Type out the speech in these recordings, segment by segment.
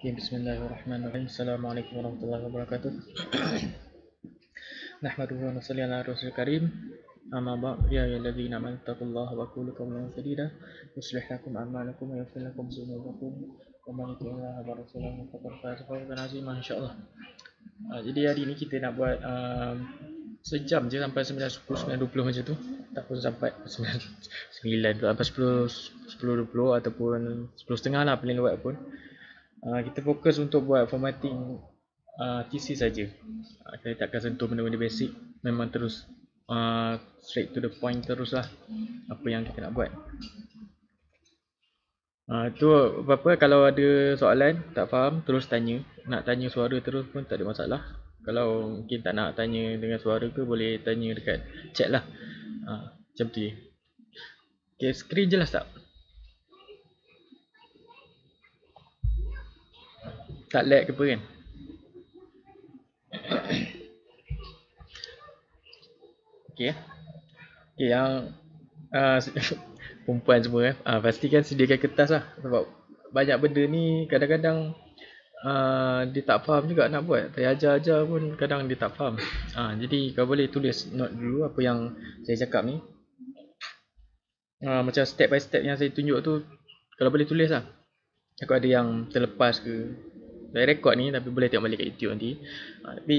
Okay, bismillahirrahmanirrahim. Assalamualaikum warahmatullahi wabarakatuh. Nahmaduhu wa nusalli ala rasulil karim. Amma ba'd, ya ayyuhalladzina amanu taqullaha wa qulu qawlan sadida yuslih lakum a'malakum wa yaghfir lakum dhunubakum wa man yuti'illaha wa rasulahu faqad faza fawzan 'azima insyaallah. Jadi hari ni kita nak buat sejam je sampai 9:10, 9:20 macam tu. Tak pun sampai 9 sampai 10:20 ataupun 10:30 lah paling lewat pun. Kita fokus untuk buat formatting thesis saja. Kita takkan sentuh benda-benda basic. Memang terus straight to the point terus lah apa yang kita nak buat. Tu apa-apa kalau ada soalan tak faham terus tanya. Nak tanya suara terus pun tak ada masalah. Kalau mungkin tak nak tanya dengan suara ke boleh tanya dekat chat lah. Macam tu je. Okay, skrin jelas tak? Tak lag ke apa kan? Okay. Okay, yang perempuan semua pastikan sediakan kertas lah. Sebab banyak benda ni kadang-kadang dia tak faham juga nak buat. Saya ajar-ajar pun kadang dia tak faham. Jadi kau boleh tulis note dulu apa yang saya cakap ni. Macam step by step yang saya tunjuk tu, kalau boleh tulis lah. Aku ada yang terlepas ke. Saya rekod ni tapi boleh tengok balik kat YouTube nanti. Tapi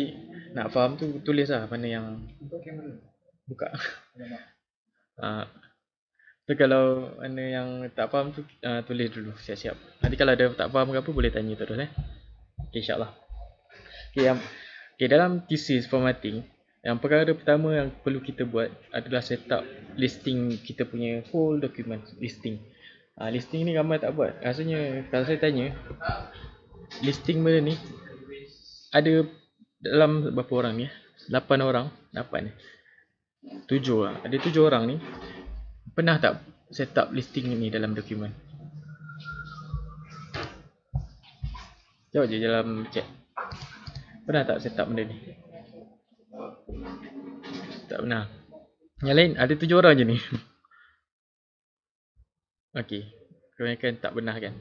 nak faham tu tulis lah mana yang buka. Tu kalau mana yang tak faham tu tulis dulu siap-siap. Nanti kalau ada tak faham ke apa boleh tanya terus Okay, insyaAllah. Okay, dalam thesis formatting, yang perkara pertama yang perlu kita buat adalah setup listing kita punya whole document listing. Listing ni ramai tak buat. Rasanya kalau saya tanya, listing benda ni ada dalam berapa orang ni? 8 orang, 8 ni. 7 lah. Ada 7 orang ni pernah tak setup listing ni dalam dokumen? Jawab je dalam chat. Pernah tak setup benda ni? Tak pernah. Yang lain ada 7 orang je ni. Okey, kebanyakan tak pernah kan?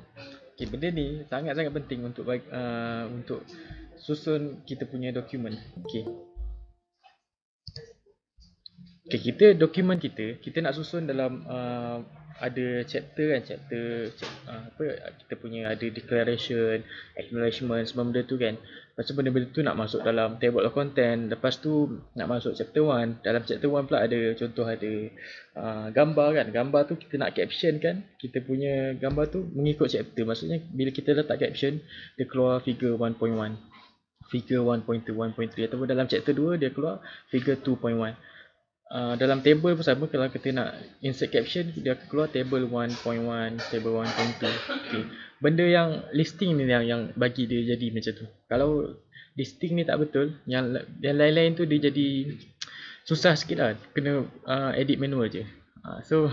Okay, benda ni sangat-sangat penting untuk untuk susun kita punya dokumen. Okay, kita dokumen kita nak susun dalam ada chapter kan, apa kita punya ada declaration, acknowledgement, semua benda tu kan. Lepas tu benda-benda tu nak masuk dalam table of content. Lepas tu nak masuk chapter 1. Dalam chapter 1 pula ada contoh ada gambar kan. Gambar tu kita nak caption kan. Kita punya gambar tu mengikut chapter. Maksudnya bila kita letak caption dia keluar figure 1.1, figure 1.2, 1.3 ataupun dalam chapter 2 dia keluar figure 2.1. Dalam table pun sama, kalau kita nak insert caption dia keluar table 1.1, table 1.2. Okay. Benda yang listing ni yang bagi dia jadi macam tu. Kalau listing ni tak betul, yang lain-lain tu dia jadi susah sikit lah. Kena edit manual je. So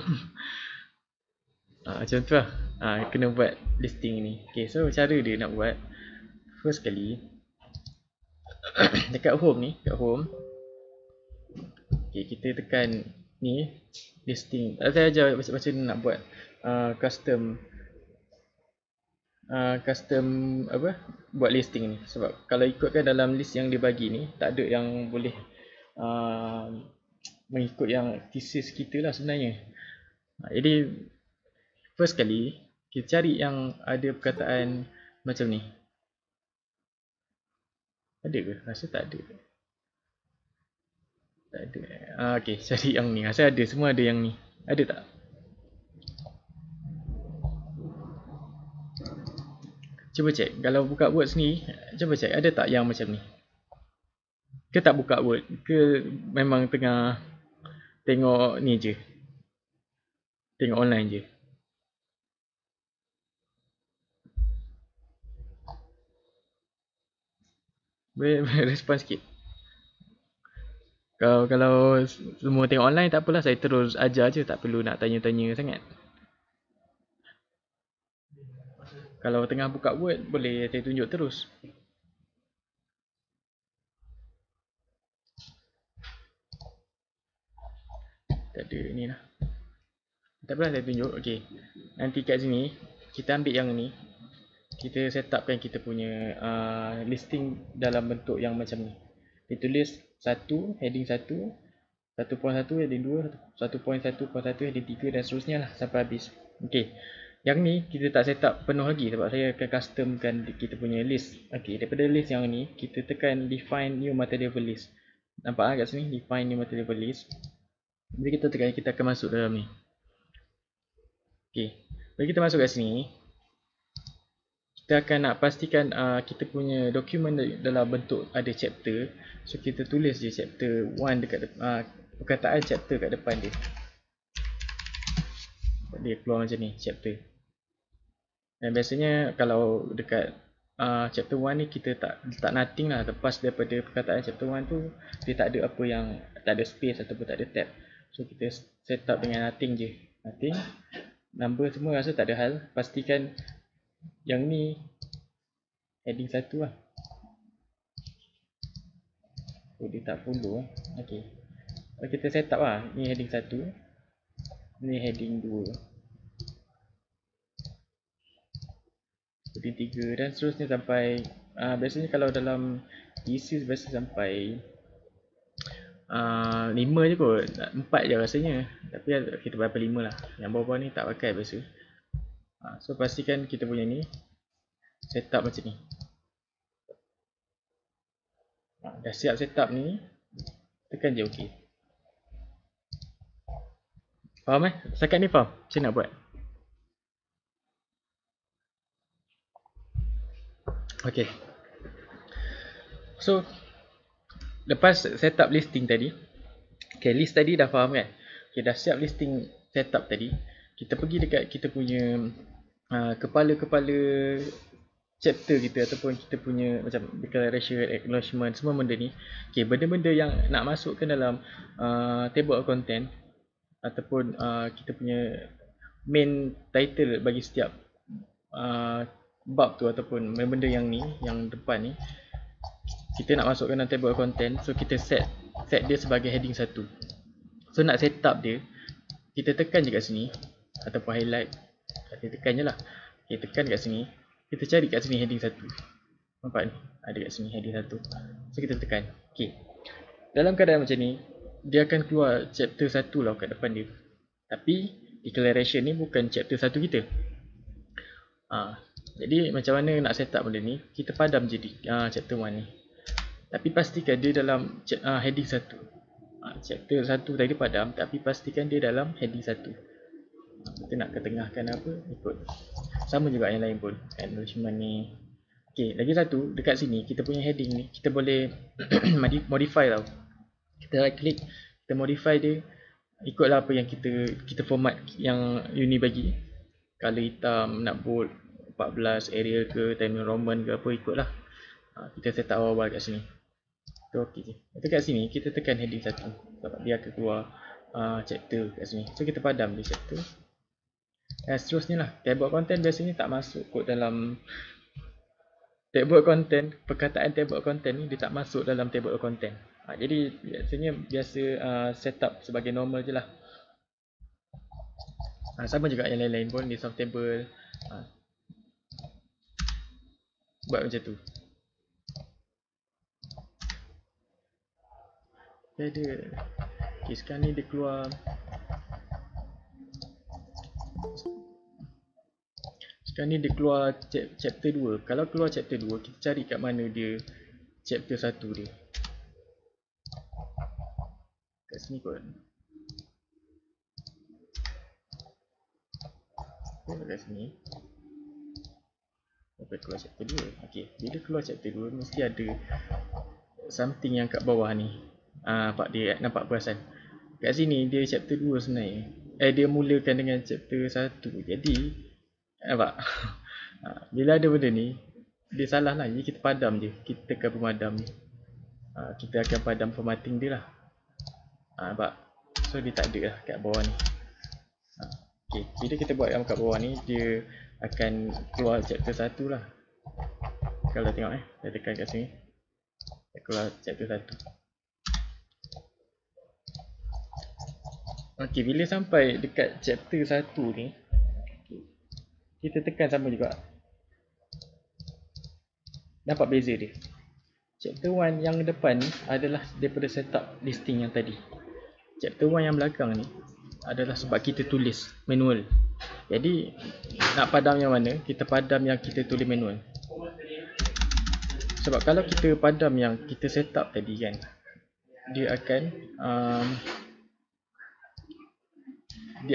macam tu lah. Kena buat listing ni. Okay, so cara dia nak buat, first kali dekat home ni, kat home. Okay, kita tekan ni listing. Saya ajar macam mana nak buat custom apa buat listing ni. Sebab kalau ikutkan dalam list yang dia bagi ni, tak ada yang boleh mengikut yang thesis kita lah sebenarnya. Jadi first kali kita cari yang ada perkataan macam ni. Ada ke? Rasa tak ada. Tak ada. Okay, cari yang ni. Saya ada, semua ada yang ni. Ada tak? Cuba cek. Kalau buka Word sendiri, cuba cek ada tak yang macam ni? Ke tak buka Word? Ke memang tengah tengok ni je? Tengok online je? Boleh respon sikit. Kalau semua tengok online tak apalah, saya terus ajar je, tak perlu nak tanya-tanya sangat. Kalau tengah buka Word boleh saya tunjuk terus. Tak ada ni lah. Tak apalah saya tunjuk. Okey. Nanti kat sini kita ambil yang ni. kita set upkan kita punya listing dalam bentuk yang macam ni. Ditulis 1, heading 1, 1.1, heading 2, 1.1.1, heading 3 dan seterusnya lah sampai habis. Okey. Yang ni kita tak set up penuh lagi sebab saya akan customkan kita punya list. Okey, daripada list yang ni kita tekan define new material list. Nampak kat sini define new material list. Jadi kita tekan, kita akan masuk dalam ni. Okey. Bila kita masuk kat sini, kita akan nak pastikan kita punya dokumen dalam bentuk ada chapter. So kita tulis je chapter 1 dekat perkataan chapter kat depan dia. Dia keluar macam ni, chapter. Dan biasanya kalau dekat chapter 1 ni kita tak letak nothing lah. Lepas daripada perkataan chapter 1 tu, dia tak ada apa yang, tak ada space ataupun tak ada tab. So kita set up dengan nothing je. Nothing. Number semua rasa tak ada hal. Pastikan yang ni heading 1 lah. Oh, dia tak follow Okey. Kalau kita set up lah, ni heading 1, ni heading 2, heading 3 dan seterusnya sampai biasanya kalau dalam isi biasa sampai 5 je kot, 4 je rasanya. Tapi kita berapa 5 lah. Yang bawah-bawah ni tak pakai biasa. So pastikan kita punya ni setup macam ni. Dah siap setup ni, tekan je OK. Faham Setakat ni faham macam nak buat? OK. So lepas setup listing tadi, okay, list tadi dah faham kan? Okay, dah siap listing setup tadi, kita pergi dekat kita punya kepala-kepala chapter kita ataupun kita punya macam declaration, acknowledgement, semua benda ni. Okay, benda-benda yang nak masukkan dalam table of content ataupun kita punya main title bagi setiap bab tu ataupun benda yang ni, yang depan ni, kita nak masukkan dalam table of content. So kita set dia sebagai heading 1. So nak set up dia, kita tekan je kat sini ataupun highlight, kita tekan je lah. Okay, tekan kat sini, kita cari kat sini heading 1. Nampak ni, ada kat sini heading 1. So kita tekan. Okay, dalam keadaan macam ni, dia akan keluar chapter 1 lah kat depan dia. Tapi declaration ni bukan chapter 1 kita. Jadi macam mana nak set up benda ni, kita padam je di chapter 1 ni. Tapi pastikan dia dalam heading 1. Chapter 1 tadi padam, tapi pastikan dia dalam heading 1. Kita nak ketengahkan apa, ikut. Sama juga yang lain pun, acknowledgement ni. Okay, lagi satu, dekat sini kita punya heading ni, kita boleh modify tau. Kita right click, kita modify dia, ikutlah apa yang kita format yang uni bagi. Color hitam, nak bold 14, Arial ke, Times New Roman ke, apa ikutlah. Kita set up awal-awal kat sini. Itu ok je. Dekat sini kita tekan heading 1 sebab dia akan keluar chapter kat sini. So kita padam di chapter. Dan seterusnya lah, table content biasanya tak masuk kot dalam table content. Perkataan table content ni dia tak masuk dalam table content. Jadi biasanya setup sebagai normal je lah. Sama juga yang lain-lain pun, list of table, buat macam tu. Okay, sekarang ni dia keluar. Sekarang ni dia keluar chapter 2. Kalau keluar chapter 2, kita cari kat mana dia chapter 1 dia. Kat sini kot. Kat sini. Sampai keluar chapter 2. Okay, bila keluar chapter 2, mesti ada something yang kat bawah ni. Nampak perasan. Kat sini dia chapter 2 sebenarnya. Dia mulakan dengan chapter 1. Jadi nampak? Bila ada benda ni, dia salah lah. Jadi kita padam je. Kita tekan pemadam ni. Kita akan padam formatting dia lah. Nampak? So dia tak ada lah kat bawah ni. Okay, bila kita buat yang kat bawah ni, dia akan keluar chapter 1 lah. Kalau tengok saya tekan kat sini, dia keluar chapter 1. Okay, bila sampai dekat chapter 1 ni, kita tekan sama juga. Nampak beza dia. Chapter 1 yang depan ni adalah daripada setup listing yang tadi. Chapter 1 yang belakang ni adalah sebab kita tulis manual. Jadi nak padam yang mana, kita padam yang kita tulis manual. Sebab kalau kita padam yang kita setup tadi kan, dia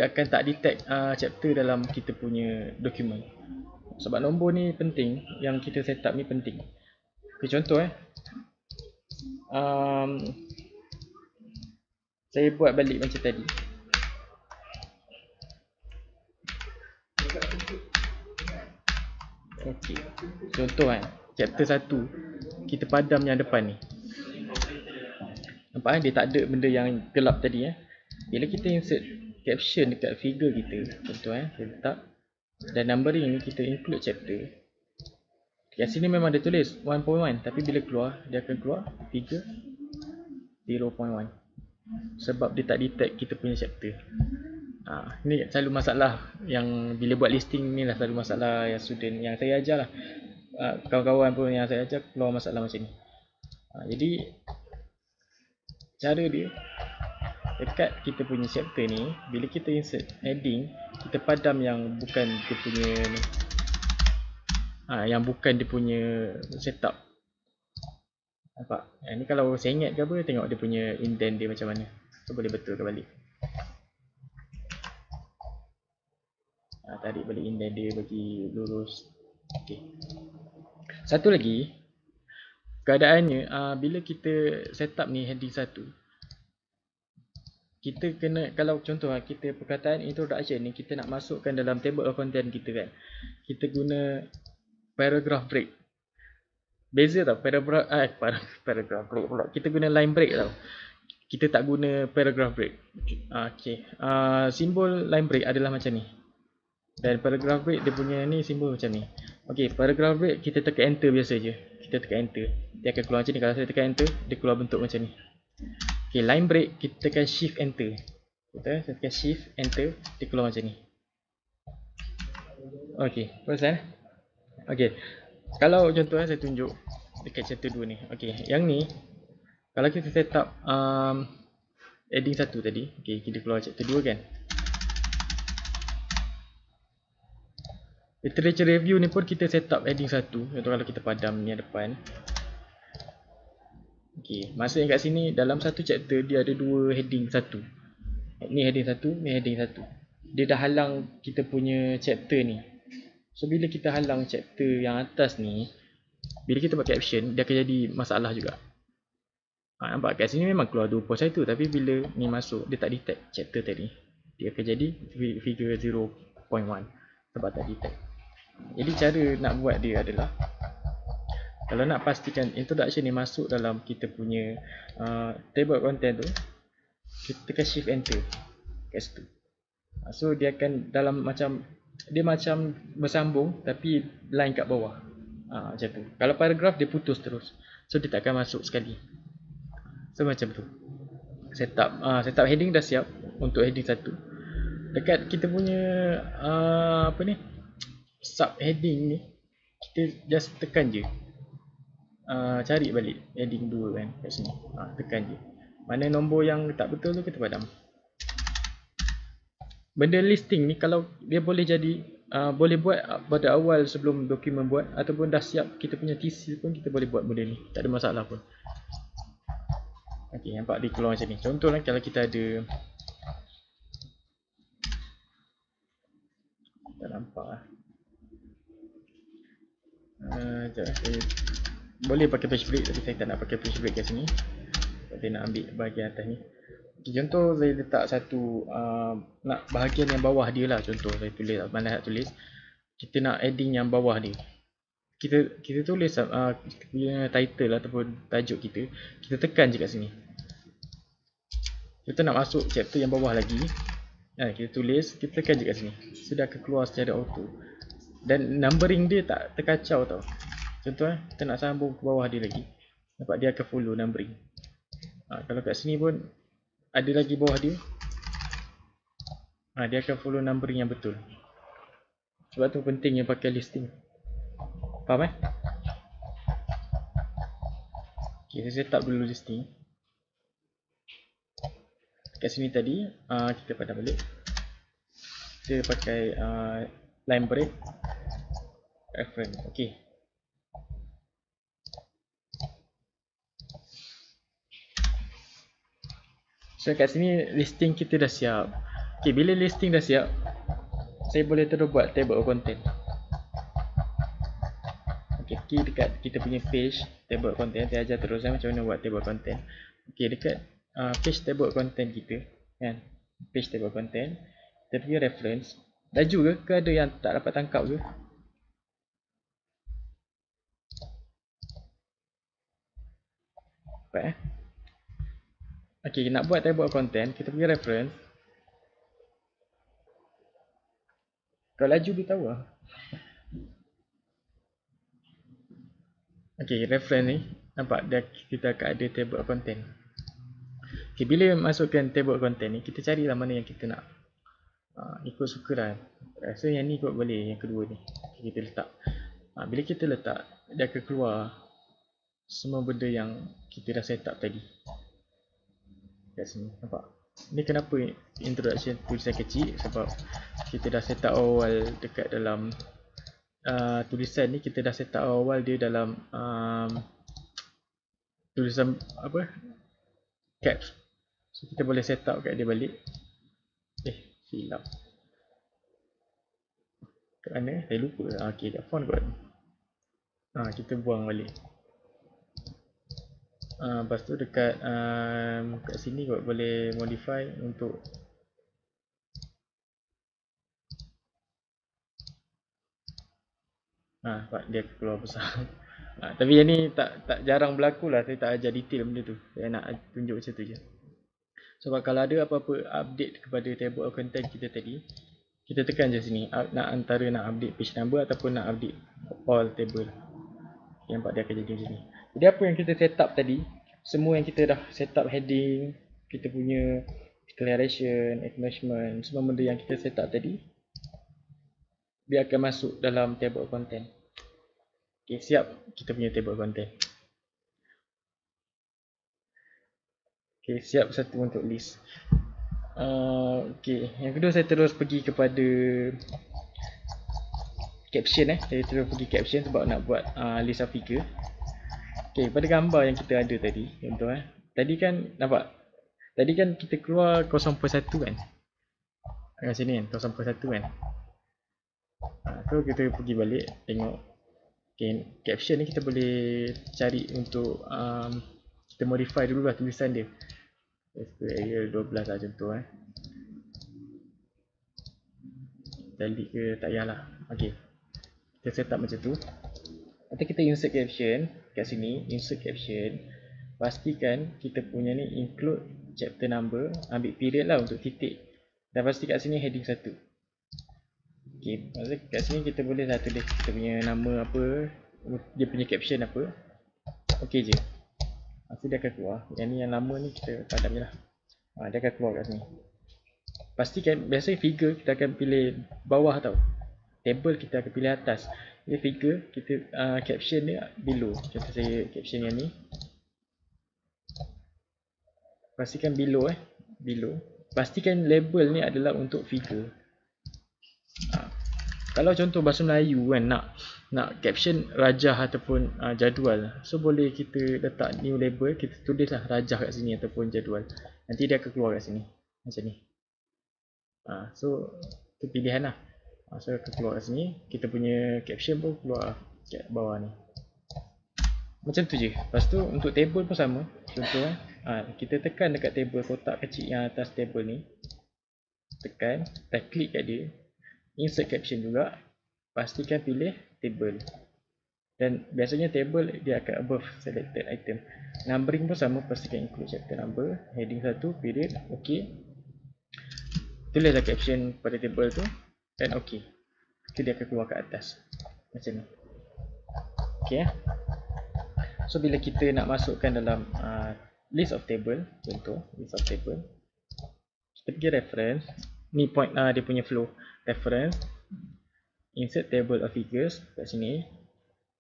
akan tak detect chapter dalam kita punya dokumen. Sebab nombor ni penting, yang kita setup ni penting. Okay, contoh saya buat balik macam tadi. Okey. Contoh chapter 1 kita padam yang depan ni. Nampak dia tak ada benda yang gelap tadi Bila kita insert caption dekat figure kita, contoh saya letak, dan numbering ni kita include chapter. Kat sini memang dia tulis 1.1, tapi bila keluar dia akan keluar figure 0.1. Sebab dia tak detect kita punya chapter. Ni selalu masalah yang bila buat listing ni lah, selalu masalah yang student yang saya ajar lah. Kawan-kawan pun yang saya ajar keluar masalah macam ni. Jadi cara dia, dekat kita punya chapter ni, bila kita insert heading, kita padam yang bukan dia punya ni, yang bukan dia punya setup. Nampak? Ni kalau saya ingat ke apa, tengok dia punya indent dia macam mana. So boleh betulkan balik. Tarik balik indent dia, bagi lurus. Okay. Satu lagi, keadaannya bila kita setup ni heading 1, kita kena, kalau contoh kita perkataan introduction ni kita nak masukkan dalam table of content kita kan, kita guna paragraph break. Beza tau, paragraph break pula, kita guna line break tau, kita tak guna paragraph break. Simbol line break adalah macam ni, dan paragraph break dia punya ni simbol macam ni. Paragraph break kita tekan enter biasa je. Kita tekan enter, dia akan keluar macam ni. Kalau saya tekan enter, dia keluar bentuk macam ni. Line break kita tekan shift enter. Saya tekan shift enter, dia keluar macam ni. Perasan? Kalau contoh saya tunjuk dekat chapter 2 ni. Yang ni kalau kita set up heading 1 tadi, kita keluar chapter 2 kan. Literature review ni pun kita set up heading 1. Contoh kalau kita padam ni depan. Maksudnya kat sini dalam satu chapter dia ada dua heading 1. Ni heading 1, ni heading 1. Dia dah halang kita punya chapter ni. So bila kita halang chapter yang atas ni, bila kita buat caption, dia akan jadi masalah juga. Nampak kat sini memang keluar 2.1, tapi bila ni masuk, dia tak detect chapter tadi. Dia akan jadi figure 0.1 sebab tak detect. Jadi cara nak buat dia adalah, kalau nak pastikan introduction ni masuk dalam kita punya table content tu, kita tekan shift enter kat situ. So dia akan dalam macam, dia macam bersambung tapi line kat bawah. Macam tu. Kalau paragraph dia putus terus, so dia tak akan masuk sekali. So macam tu. Setup heading dah siap untuk heading 1. Dekat kita punya sub heading ni, kita just tekan je. Cari balik heading 2 kan kat sini. Tekan je. Mana nombor yang tak betul tu kita padam. Benda listing ni kalau dia boleh jadi, boleh buat pada awal sebelum dokumen buat, ataupun dah siap kita punya TC pun kita boleh buat benda ni, tak ada masalah pun. Nampak dia keluar macam ni. Contohlah kalau kita ada, tak nampak lah. Saya boleh pakai page break, tapi saya tak nak pakai page break kat sini. Saya nak ambil bahagian atas ni. Contoh saya letak satu, nak bahagian yang bawah dia lah. Contoh saya tulis, mana nak tulis, kita nak heading yang bawah dia. Kita tulis kita punya title ataupun tajuk kita tekan je kat sini. Kita nak masuk chapter yang bawah lagi, kita tulis, kita tekan je kat sini. Sudah akan keluar secara auto. Dan numbering dia tak terkacau tau. Contoh kita nak sambung ke bawah dia lagi, nampak dia akan follow numbering. Kalau kat sini pun ada lagi bawah dia, dia akan follow numbering yang betul. Sebab tu pentingnya pakai listing. Faham Okay, saya set up dulu listing. Kat sini tadi kita padam balik. Kita pakai line break reference. Okay. So kat sini listing kita dah siap. Okay, bila listing dah siap, saya boleh terus buat table of content. Okay, key dekat kita punya page table of content. Saya ajar terus macam mana buat table of content. Okay, dekat page table of content kita kan, page table of content, kita pergi reference. Laju ke ada yang tak dapat tangkap ke? Dapat Okay, nak buat table of content, kita pergi reference. Kalau laju dia tahu lah. Okay, reference ni nampak dia, kita akan ada table of content. Okay, bila masukkan table of content ni, kita carilah mana yang kita nak. Ikut suka lah. Rasa yang ni kot boleh, yang kedua ni. Okay, kita letak. Bila kita letak, dia akan keluar semua benda yang kita dah set up tadi. Kat sini, nampak? Ni kenapa introduction tulisan kecil? Sebab kita dah set up awal dekat dalam tulisan ni, kita dah set up awal dia dalam tulisan apa? Caps. So kita boleh set up kat dia balik. Silap. Kat mana? Saya lupa. Okay, kat font kot. Kita buang balik. Lepas tu dekat kat sini kot boleh modify untuk nampak dia keluar besar. Tapi yang ni tak jarang berlaku lah. Saya tak ajar detail benda tu. Saya nak tunjuk macam tu je. Sebab kalau ada apa-apa update kepada table of content kita tadi, kita tekan je sini. Nak antara nak update page number ataupun nak update all table. Nampak dia akan jadi macam ni. Jadi apa yang kita set up tadi, semua yang kita dah set up heading, kita punya declaration, acknowledgement, semua benda yang kita set up tadi, dia akan masuk dalam table of content. Okay, siap kita punya table of content. Okay, siap satu untuk list. Okay, yang kedua saya terus pergi kepada caption. Saya terus pergi caption sebab nak buat list of figure. Okay, pada gambar yang kita ada tadi, contoh tadi kan nampak, tadi kan kita keluar 0.1 kan, kat sini kan 0.1 kan. So kita pergi balik tengok. Okay, caption ni kita boleh cari untuk kita modify dulu lah tulisan dia. Arial 12 lah contoh Jadi ke tak payahlah. Okay, kita set up macam tu. Nanti kita insert caption kat sini, insert caption. Pastikan kita punya ni include chapter number, ambil period lah untuk titik. Dan pasti kat sini heading 1. Okay, maksudnya kat sini kita boleh lah tulis kita punya nama apa, dia punya caption apa. Okay je. Nanti dia akan keluar. Yang ni yang lama ni kita padam je lah. Dia akan keluar kat sini. Pastikan, biasanya figure kita akan pilih bawah tau. Table kita akan pilih atas. Ini figure, kita caption dia below. Contoh saya caption yang ni. Pastikan below below. Pastikan label ni adalah untuk figure. Kalau contoh bahasa Melayu kan, nak caption rajah ataupun jadual, so boleh kita letak new label, kita tulislah rajah kat sini ataupun jadual. Nanti dia akan keluar kat sini macam ni. So itu pilihan lah. So akan keluar kat sini, kita punya caption pun keluar kat bawah ni. Macam tu je. Lepas tu untuk table pun sama. Contoh kita tekan dekat table kotak kecil yang atas table ni. Tekan, kita klik kat dia. Insert caption juga. Pastikan pilih table. Dan biasanya table dia akan above selected item. Numbering pun sama, pastikan include chapter number, heading 1, period, ok. Tulislah caption pada table tu dan ok. Jadi dia akan keluar ke atas macam ni. Ok So bila kita nak masukkan dalam list of table, contoh list of table, kita pergi reference. Ni point dia punya flow. Reference, insert table of figures kat sini.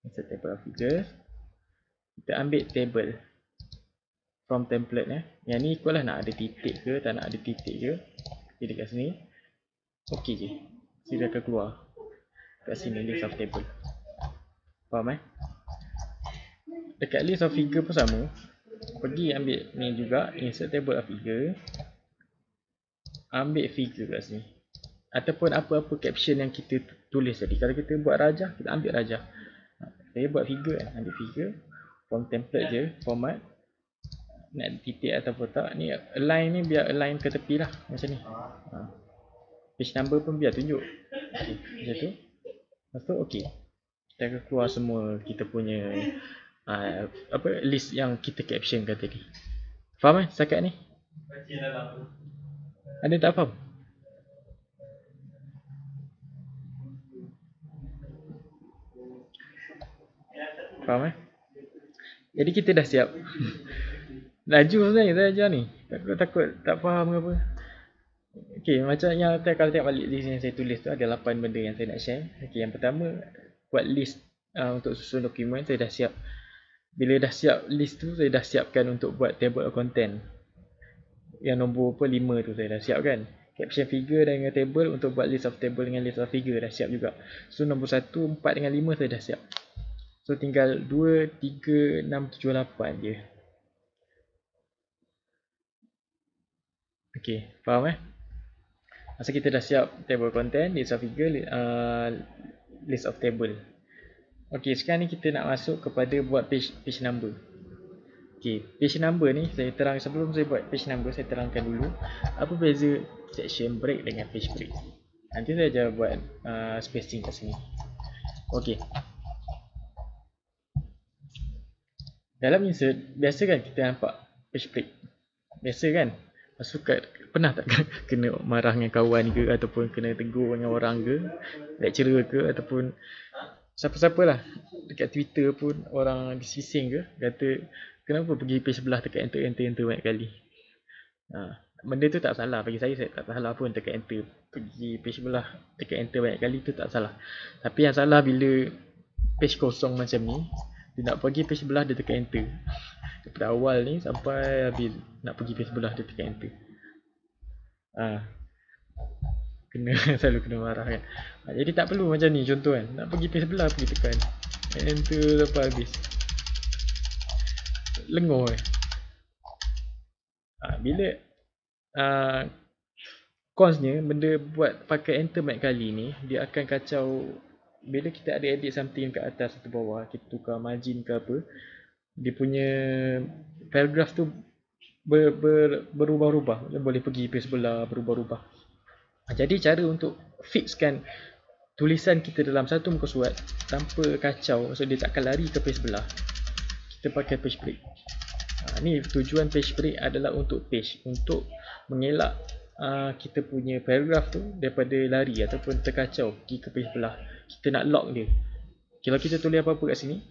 Insert table of figures. Kita ambil table. from template Yang ni ikut lah, nak ada titik ke, tak nak ada titik ke. Jadi dekat sini okey je, dia akan keluar kat sini list of table. Faham Dekat list of figure pun sama. Pergi ambil ni juga, insert table of figure, ambil figure kat sini, ataupun apa-apa caption yang kita tulis tadi. Kalau kita buat rajah, kita ambil rajah. Saya buat figure ambil figure from template je, format, nak titik ataupun tak. Ni align ni biar align ke tepi lah, macam ni. Page number pun biar tunjuk. Okay, macam tu. Lepas tu okey, kita akan keluar semua kita punya list yang kita captionkan tadi. Faham setakat ni? Ada tak faham? Faham Jadi kita dah siap. Laju sebenarnya saya ajar ni. Takut tak faham ke apa. Okey, macam yang kalau tengok balik list yang saya tulis tu, ada 8 benda yang saya nak share. Okey, yang pertama buat list untuk susun dokumen. Saya dah siap. Bila dah siap list tu, saya dah siapkan untuk buat table of content. Yang nombor 5 tu saya dah siap kan. Caption figure dengan table untuk buat list of table dengan list of figure dah siap juga. So nombor 1, 4 dengan 5 saya dah siap. So tinggal 2, 3, 6, 7, 8 je. Okey, faham Masa kita dah siap table content, list of figure, list of table. Okey, sekarang ni kita nak masuk kepada buat page number. Okey, page number ni saya terang, sebelum saya buat page number, saya terangkan dulu apa beza section break dengan page break. Nanti saya ajar buat spacing kat sini. Okey. Dalam insert, biasa kan kita nampak page break. Biasa kan? Suka pernah tak kena marah dengan kawan ke, ataupun kena tegur dengan orang ke, lecturer ke, ataupun siapa-siapa lah dekat Twitter pun orang disising ke, kata kenapa pergi page sebelah tekan enter banyak kali. Benda tu tak salah, bagi saya tak salah pun tekan enter, pergi page sebelah tekan enter banyak kali tu tak salah. Tapi yang salah bila page kosong macam ni, dia nak pergi page sebelah dia tekan enter. Daripada awal ni sampai habis nak pergi page sebelah dia tekan enter. Kena selalu kena marah kan. Jadi tak perlu macam ni contoh kan. Nak pergi page sebelah pergi tekan enter sampai habis. Lenguh bila consnya benda buat pakai enter banyak kali ni, dia akan kacau. Bila kita ada edit something kat atas atau bawah, kita tukar margin ke apa, dia punya paragraph tu berubah-ubah. Boleh pergi page sebelah, berubah-ubah. Jadi cara untuk fixkan tulisan kita dalam satu muka surat tanpa kacau, maksud dia takkan lari ke page sebelah, kita pakai page break. Ni tujuan page break adalah untuk mengelak kita punya paragraph tu daripada lari ataupun terkacau pergi ke page sebelah. Kita nak lock dia. Kalau kita tulis apa-apa kat sini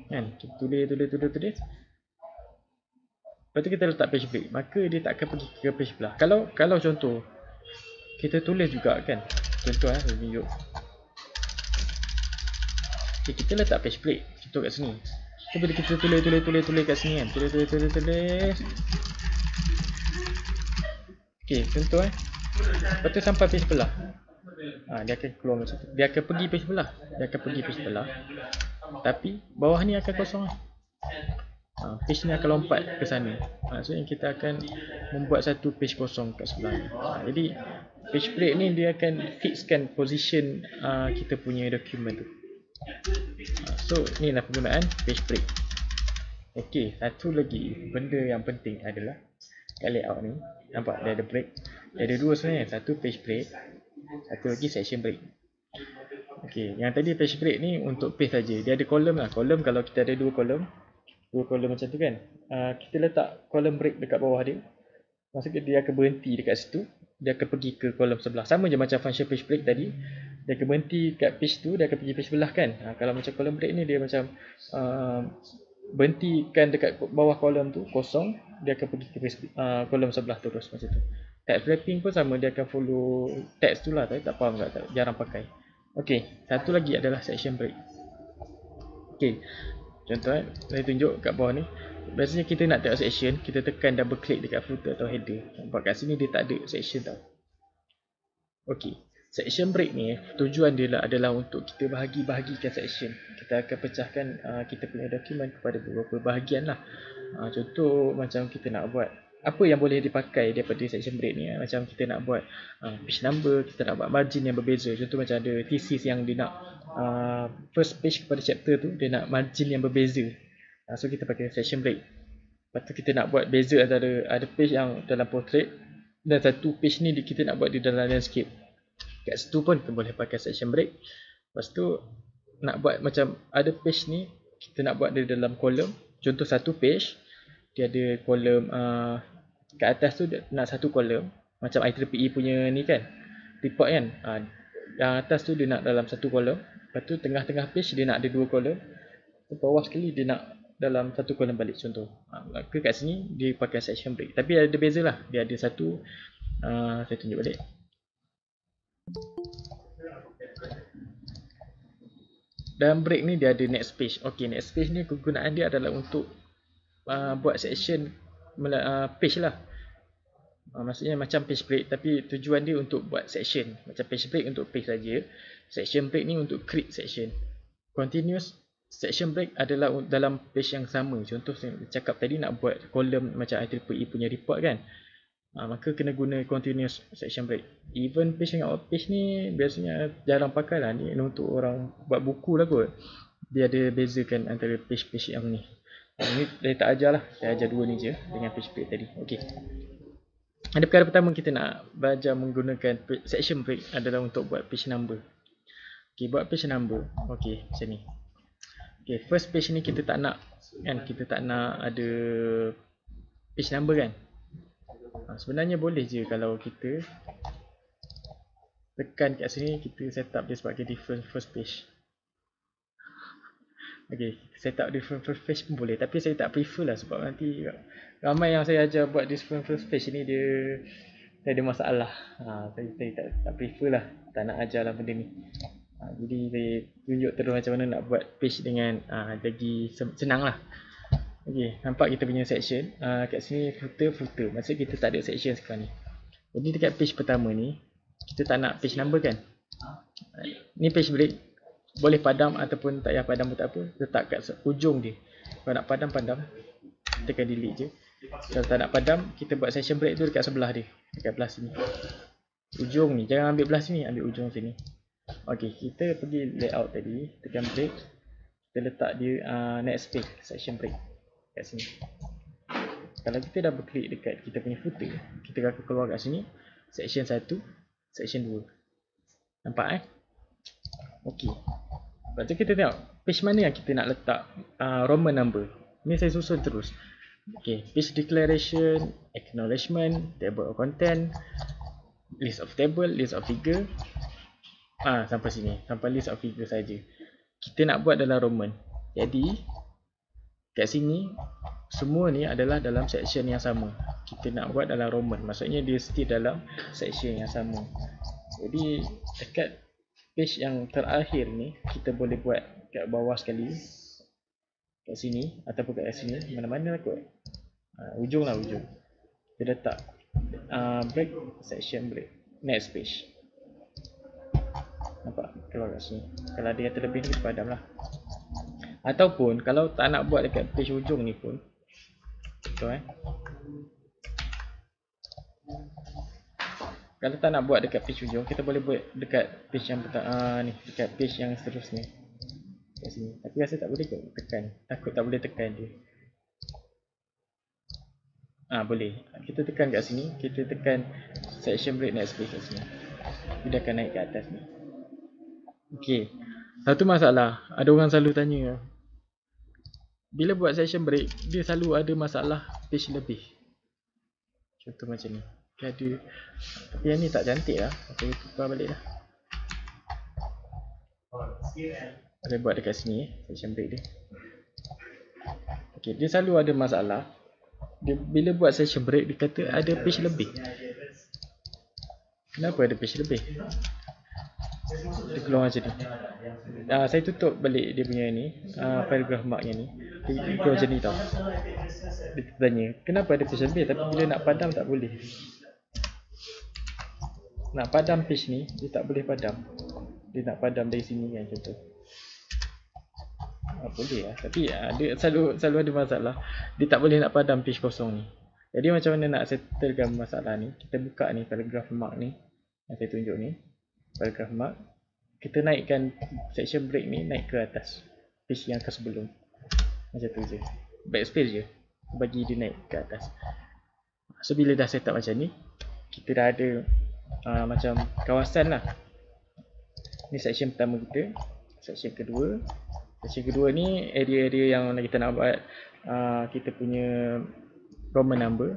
kan, kita tulis. Lepas tu kita letak page break, maka dia tak akan pergi ke page sebelah. Kalau contoh kita tulis juga kan, contoh saya tunjuk. Okay, kita letak page break contoh kat sini. So bila kita tulis kat sini kan, tulis. Okay, contoh lepas tu sampai page sebelah, dia akan keluar macam tu. Dia akan pergi page sebelah, tapi bawah ni akan kosong page ni akan lompat ke sana. So yang kita akan membuat satu page kosong kat sebelah ni. Jadi page break ni dia akan fixkan position kita punya dokumen tu. So ni lah penggunaan page break. Okey, satu lagi benda yang penting adalah kat layout ni, nampak dia ada break. Dia ada dua sebenarnya, satu page break, satu lagi section break. Okey, yang tadi page break ni untuk page saja. Dia ada kolom lah. Kolom kalau kita ada dua kolom macam tu kan, kita letak kolom break dekat bawah dia, maksudnya dia akan berhenti dekat situ, dia akan pergi ke kolom sebelah. Sama je macam function page break tadi, dia akan berhenti kat page tu, dia akan pergi page sebelah kan. Kalau macam kolom break ni dia macam berhentikan dekat bawah kolom tu kosong, dia akan pergi ke kolom sebelah terus macam tu. Text wrapping pun sama, dia akan follow text tu lah, tapi tak faham jarang pakai. Okey, satu lagi adalah section break. Okey, Contoh saya tunjuk kat bawah ni. Biasanya kita nak tengok section, kita tekan double click dekat footer atau header. Nampak kat sini dia tak ada section tau. Okey. Section break ni tujuan dia adalah untuk kita bahagi-bahagikan section. Kita akan pecahkan kita punya dokumen kepada beberapa bahagian lah. Contoh macam kita nak buat apa yang boleh dipakai daripada section break ni. Macam kita nak buat page number, kita nak buat margin yang berbeza. Contoh macam ada thesis yang dia nak first page kepada chapter tu, dia nak margin yang berbeza. So kita pakai section break. Lepas tu kita nak buat beza antara ada page yang dalam portrait dan satu page ni kita nak buat di dalam landscape. Kat situ pun kita boleh pakai section break. Lepas tu nak buat macam ada page ni kita nak buat dia dalam kolom. Contoh satu page dia ada kolom kat atas tu dia nak satu kolom macam IEEE punya ni kan, report kan. Yang atas tu dia nak dalam satu kolom. Lepas tu tengah-tengah page dia nak ada dua kolom. Bawah sekali dia nak dalam satu kolom balik contoh. Maka kat sini dia pakai section break. Tapi ada beza lah. Dia ada satu saya tunjuk balik. Dalam break ni dia ada next page. Okey, next page ni kegunaan dia adalah untuk buat section page lah. Maksudnya macam page break tapi tujuan dia untuk buat section. Macam page break untuk page saja. Section break ni untuk create section. Continuous section break adalah dalam page yang sama. Contoh saya cakap tadi nak buat kolom macam IEEE punya report kan. Maka kena guna continuous section break. Even page dengan out page ni biasanya jarang pakai lah. Ni untuk orang buat buku lah kot. Dia ada bezakan antara page-page yang ni. Ni saya tak ajar lah. Saya ajar dua ni je dengan page break tadi. Okey. Ada perkara pertama kita nak belajar menggunakan section break adalah untuk buat page number. Okey, buat page number. Okey, macam ni. Okey, first page ni kita tak nak kan, kita tak nak ada page number kan. Sebenarnya boleh je kalau kita tekan kat sini, kita set up dia sebagai different first page. Okay, set up different first page pun boleh. Tapi saya tak prefer lah sebab nanti ramai yang saya ajar buat different first page ni dia ada masalah. Saya tak prefer lah, tak nak ajar lah benda ni. Jadi saya tunjuk terus macam mana nak buat page dengan lagi senang lah. Okay, nampak kita punya section. Kat sini footer. Maksud kita tak ada section sekarang ni. Jadi dekat page pertama ni, kita tak nak page number kan. Ni page break. Boleh padam ataupun tak payah padam pun tak apa. Letak kat ujung dia. Kalau nak padam, tekan delete je. Kalau tak nak padam, kita buat section break tu dekat sebelah dia. Dekat belah sini. Ujung ni, jangan ambil belah sini, ambil ujung sini. Okay, kita pergi layout tadi. Tekan break. Kita letak dia next page, section break. Kat sini. Kalau kita double klik dekat kita punya footer, kita akan keluar kat sini section 1, section 2. Nampak Okey. Lepas tu kita tengok page mana yang kita nak letak Roman number. Ni saya susun terus. Okey, page declaration, acknowledgement, table of content, list of table, list of figure. Sampai sini, sampai list of figure saja. Kita nak buat dalam Roman. Jadi kat sini semua ni adalah dalam section yang sama. Kita nak buat dalam Roman, maksudnya dia mesti dalam section yang sama. Jadi dekat page yang terakhir ni kita boleh buat kat bawah sekali, kat sini ataupun kat sini, mana-mana lah kot. Ujung lah, ujung. Kita letak break, section break, next page. Nampak keluar kat sini. Kalau ada yang terlebih ni kita padam lah. Ataupun kalau tak nak buat dekat page ujung ni pun, betul kalau tak nak buat dekat page ujung, kita boleh buat dekat page yang ni, dekat page yang seterusnya. Kat sini. Tapi rasa tak boleh kot tekan. Takut tak boleh tekan dia. Boleh. Kita tekan kat sini, kita tekan section break next page kat sini. Dia akan naik ke atas ni. Okey. Satu masalah, ada orang selalu tanya, bila buat section break, dia selalu ada masalah page lebih. Contoh macam ni. Dia ada, tapi yang ni tak cantik lah. Saya tukar balik lah. Saya buat dekat sini, section break dia. Okay, dia selalu ada masalah. Dia, bila buat section break, dia kata ada page lebih. Kenapa ada page lebih? Dia keluar macam ni. Saya tutup balik dia punya ni, paragraph marknya ni. Dia keluar macam ni tau. Dia tanya, kenapa ada page lebih tapi bila nak padam tak boleh. Nak padam page ni, dia tak boleh padam. Dia nak padam dari sini kan contoh. Boleh lah, tapi dia selalu ada masalah. Dia tak boleh nak padam page kosong ni. Jadi macam mana nak settlekan masalah ni? Kita buka ni paragraph mark ni yang saya tunjuk ni, paragraph mark. Kita naikkan section break ni naik ke atas page yang ke sebelum. Macam tu je. Backspace je bagi dia naik ke atas. So bila dah set up macam ni, kita dah ada macam kawasan lah. Ni section pertama kita. Section kedua. Section kedua ni area-area yang kita nak buat kita punya Roman number.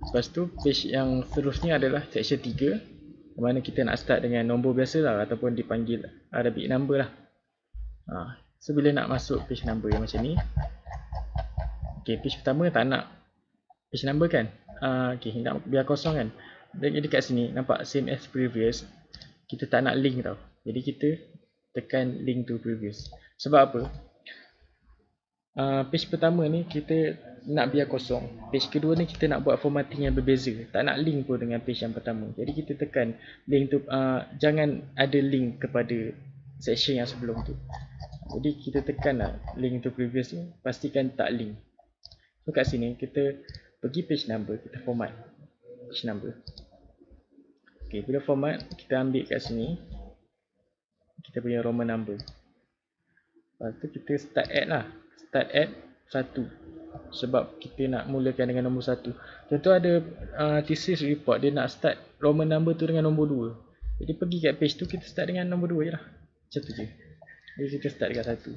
Lepas tu page yang seterusnya adalah section 3, di mana kita nak start dengan nombor biasa lah, ataupun dipanggil Arabic number lah. So bila nak masuk page number yang macam ni, okay, page pertama tak nak page number kan, okay, nak biar kosong kan. Jadi kat sini nampak same as previous, kita tak nak link tau. Jadi kita tekan link to previous. Sebab apa? Page pertama ni kita nak biar kosong. Page kedua ni kita nak buat formatting yang berbeza. Tak nak link pun dengan page yang pertama. Jadi kita tekan link tu, jangan ada link kepada section yang sebelum tu. Jadi kita tekan lah link to previous ni, pastikan tak link. So kat sini kita pergi page number, kita format page number. Okay, bila format kita ambil kat sini kita punya Roman number. Lepas tu kita start add lah. Start add 1. Sebab kita nak mulakan dengan nombor 1. Contoh ada thesis report, dia nak start Roman number tu dengan nombor 2. Jadi pergi kat page tu, kita start dengan nombor 2 je lah. Macam tu je. Jadi kita start dekat 1.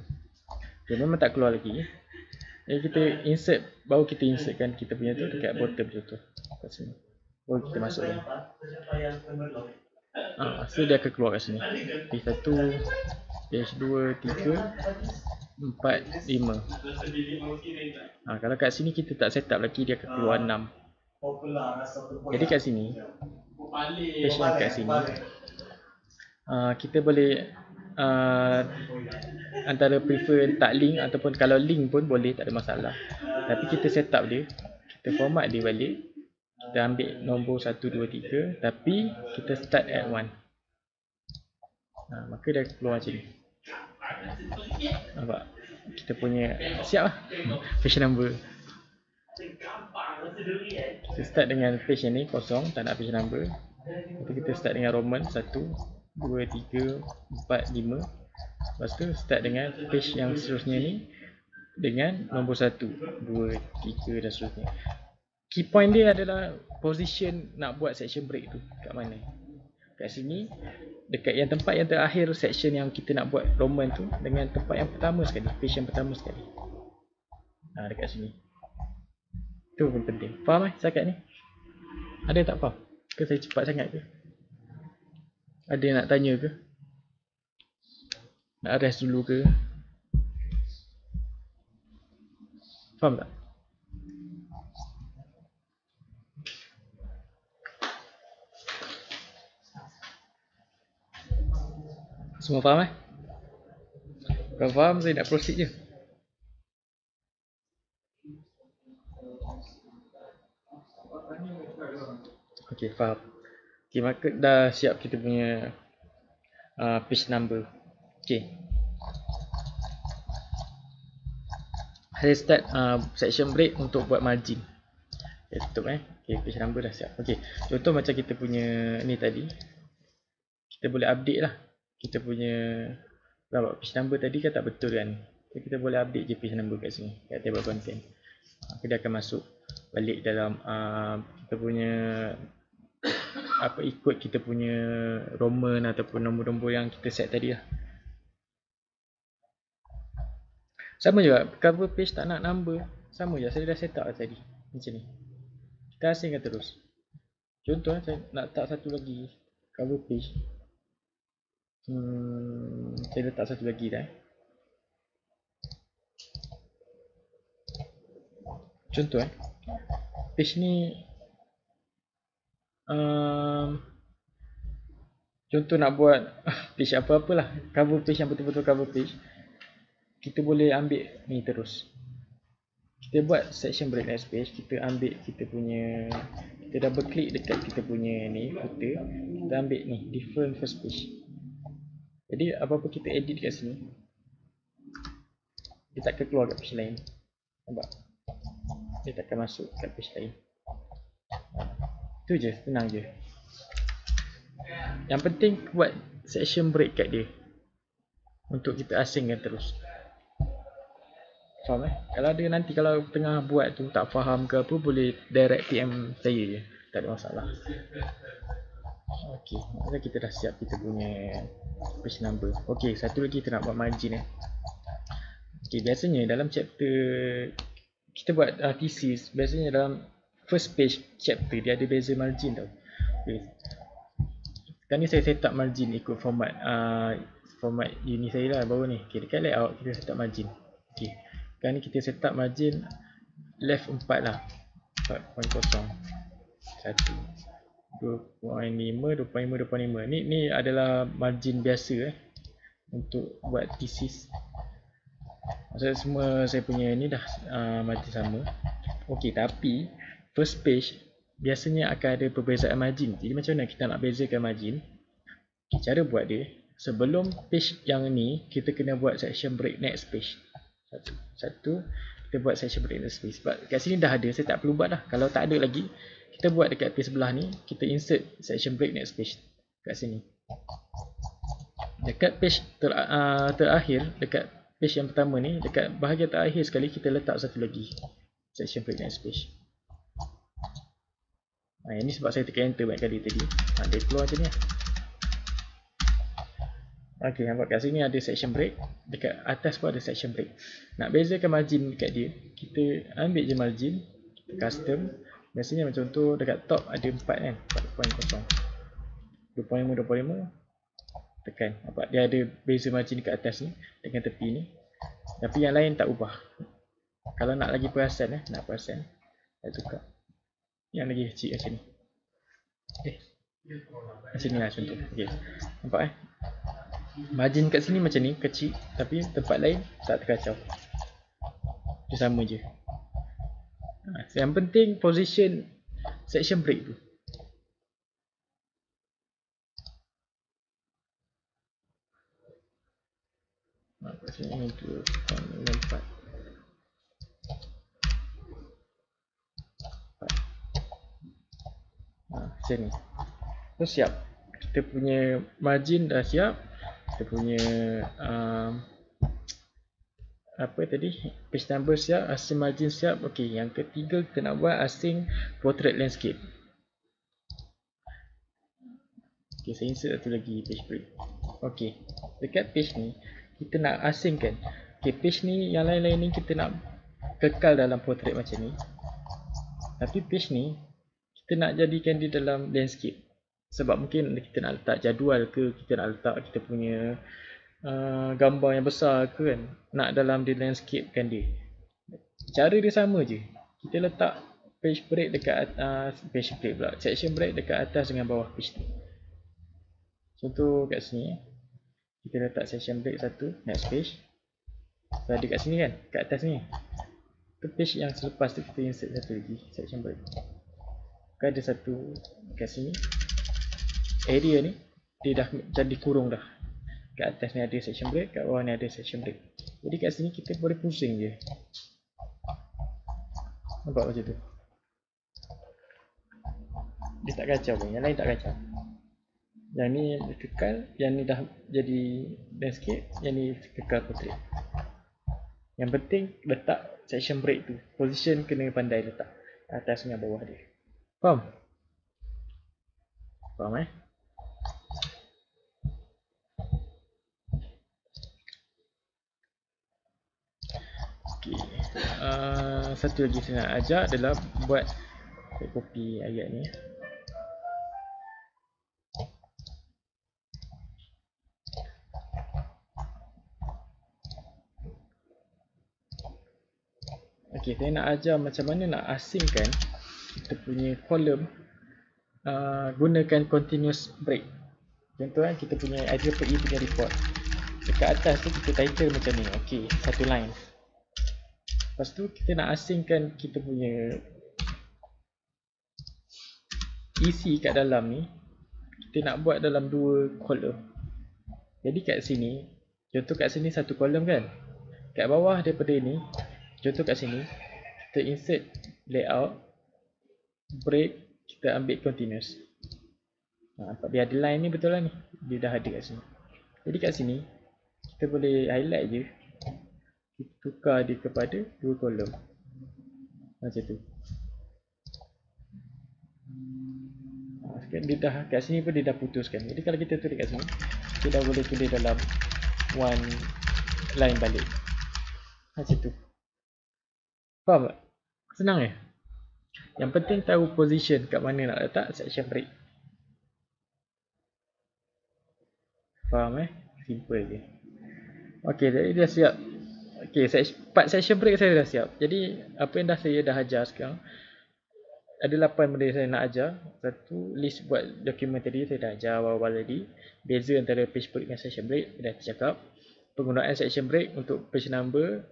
Okay, memang tak keluar lagi. Jadi kita insert, baru kita insertkan kita punya tu dekat bottom tu. Kat sini. Baru kita masukkan. So dia akan keluar kat sini. Page 1, page 2, 3, 4, 5. Kalau kat sini kita tak set up lagi, dia akan keluar 6. Jadi kat sini, page yang kat sini, kita boleh antara prefer tak link, ataupun kalau link pun boleh, tak ada masalah. Tapi kita set up dia, kita format dia balik. Kita ambil nombor 1, 2, 3, tapi kita start at 1. Maka dia keluar macam ni. Nampak? Kita punya siap lah page number. Kita start dengan page yang ni kosong, tak nak page number. Lepas tu kita start dengan Roman 1, 2, 3, 4, 5. Lepas tu start dengan page yang seterusnya ni dengan nombor 1, 2, 3 dan seterusnya. Key point dia adalah position nak buat section break tu kat mana. Kat sini, dekat yang tempat yang terakhir section yang kita nak buat Roman tu dengan tempat yang pertama sekali, page yang pertama sekali. Dekat sini. Tu pun penting. Faham setakat ni? Ada yang tak faham? Ke saya cepat sangat ke? Ada yang nak tanya ke? Nak rest dulu ke? Faham tak? Semua faham Kalau faham, saya nak proceed je. Okay, faham. Okay, maka dah siap kita punya page number. Okay, saya start section break untuk buat margin. Okay, tutup Okay, page number dah siap. Okay, contoh macam kita punya ni tadi, kita boleh update lah kita punya page number tadi kan tak betul kan. So, kita boleh update je page number kat sini, kat table content. Dia akan masuk balik dalam kita punya ikut kita punya Roman ataupun nombor-nombor yang kita set tadi lah. Sama juga cover page tak nak number, sama je, saya dah set up tadi macam ni. Kita asingkan terus. Contoh saya nak letak satu lagi cover page. Saya letak satu lagi dah. Contoh page ni contoh nak buat page apa-apalah, cover page yang betul-betul cover page, kita boleh ambil ni terus. Kita buat section break next page, kita ambil kita punya, kita double klik dekat kita punya ni footer, kita ambil ni different first page. Jadi apa-apa kita edit kat sini, dia takkan keluar kat page lain. Nampak? Dia takkan masuk kat page lain. Itu je, tenang je. Yang penting buat section break kat dia untuk kita asingkan terus. Faham Kalau ada nanti kalau tengah buat tu tak faham ke apa, boleh direct PM saya je, tak ada masalah. Okey, masa kita dah siap kita punya page number. Okey, satu lagi kita nak buat margin Okey, biasanya dalam chapter kita buat thesis, biasanya dalam first page chapter dia ada beza margin tau. Okey. Sekarang ni saya set up margin ikut format format uni saya lah baru ni. Okey, dekat layout kita set up margin. Okey. Sekarang ni kita set up margin left 4 lah. 4.0. 1 2.5 2.5 2.5. Ni adalah margin biasa untuk buat thesis. Maksudnya semua saya punya ni dah margin sama. Okey, tapi first page biasanya akan ada perbezaan margin. Jadi macam mana kita nak bezakan margin? Cara buat dia, sebelum page yang ni kita kena buat section break next page. Satu kita buat section break next page. Sebab kat sini dah ada, saya tak perlu buat dah. Kalau tak ada lagi, kita buat dekat page sebelah ni, kita insert section break next page kat sini. Dekat page terakhir, dekat page yang pertama ni, dekat bahagian terakhir sekali kita letak satu lagi section break next page. Yang ni sebab saya tekan enter banyak kali tadi. Dia keluar macam ni lah. Okey, nampak kat sini ada section break, dekat atas pun ada section break. Nak bezakan margin dekat dia, kita ambil je margin, kita custom. Biasanya macam tu dekat top ada 4 kan, 4.0 2.5 2.5 tekan. Nampak dia ada beza margin dekat atas ni dengan tepi ni. Tapi yang lain tak ubah. Kalau nak lagi perasan nak perasan, saya tukar yang lagi kecil macam ni. Macam ni lah contoh. Okey. Nampak margin kat sini macam ni, kecil. Tapi tempat lain tak terkacau. Dia sama je. Yang penting position section break tu. Kat sini 2.4. Macam ni. So siap. Kita punya margin dah siap. Kita punya apa tadi, page number siap, asing margin siap. Okey, yang ketiga kita nak buat asing portrait landscape. Okey, saya insert satu lagi page break. Okey, dekat page ni kita nak asingkan. Okey, page ni yang lain-lain ni kita nak kekal dalam portrait macam ni. Tapi page ni kita nak jadikan dia dalam landscape. Sebab mungkin kita nak letak jadual ke, kita nak letak kita punya gambar yang besar ke kan, nak dalam di landscape kan dia. Cara dia sama je. Kita letak page break dekat atas, page break pula, section break dekat atas dengan bawah page tu. Contoh kat sini, kita letak section break satu, next page. So, ada kat sini kan, kat atas ni. Tu page yang selepas tu kita insert satu lagi section break. Ada satu kat sini. Area ni dia dah jadi kurung dah. Kat atas ni ada section break, kat bawah ni ada section break. Jadi kat sini kita boleh pusing je. Nampak macam tu. Dia tak kacau pun, yang lain tak kacau. Yang ni kekal, yang ni dah jadi landscape, yang ni kekal portrait. Yang penting letak section break tu. Position kena pandai letak atas dengan bawah dia. Faham? Faham Okay. Satu lagi saya nak ajar adalah buat, saya copy ayat ni. Okay, saya nak ajar macam mana nak asingkan kita punya kolom gunakan continuous break. Contoh kan kita punya IEEE punya report. Dekat atas tu kita title macam ni. Okey, satu line. Lepas tu kita nak asingkan kita punya isi kat dalam ni. Kita nak buat dalam 2 kolom. Jadi kat sini, contoh kat sini satu kolom kan. Kat bawah daripada ni, contoh kat sini, kita insert layout, break, kita ambil continuous. Biar ada line ni betul lah ni. Dia dah ada kat sini. Jadi kat sini, kita boleh highlight je. Kita tukar dia kepada 2 kolom. Macam tu. Dia dah, kat sini pun dia dah putuskan. Jadi kalau kita tulis kat sini, kita dah boleh tulis dalam one line balik. Macam tu. Faham tak? Senang ya? Yang penting tahu position kat mana nak letak section break. Faham Simple je. Ok, jadi dah siap. Ok, part section break saya dah siap. Jadi apa yang saya dah ajar sekarang, ada 8 benda saya nak ajar. Satu, list buat dokumen tadi saya dah ajar awal-awal tadi. Beza antara page break dan section break, saya dah cakap. Penggunaan section break untuk page number,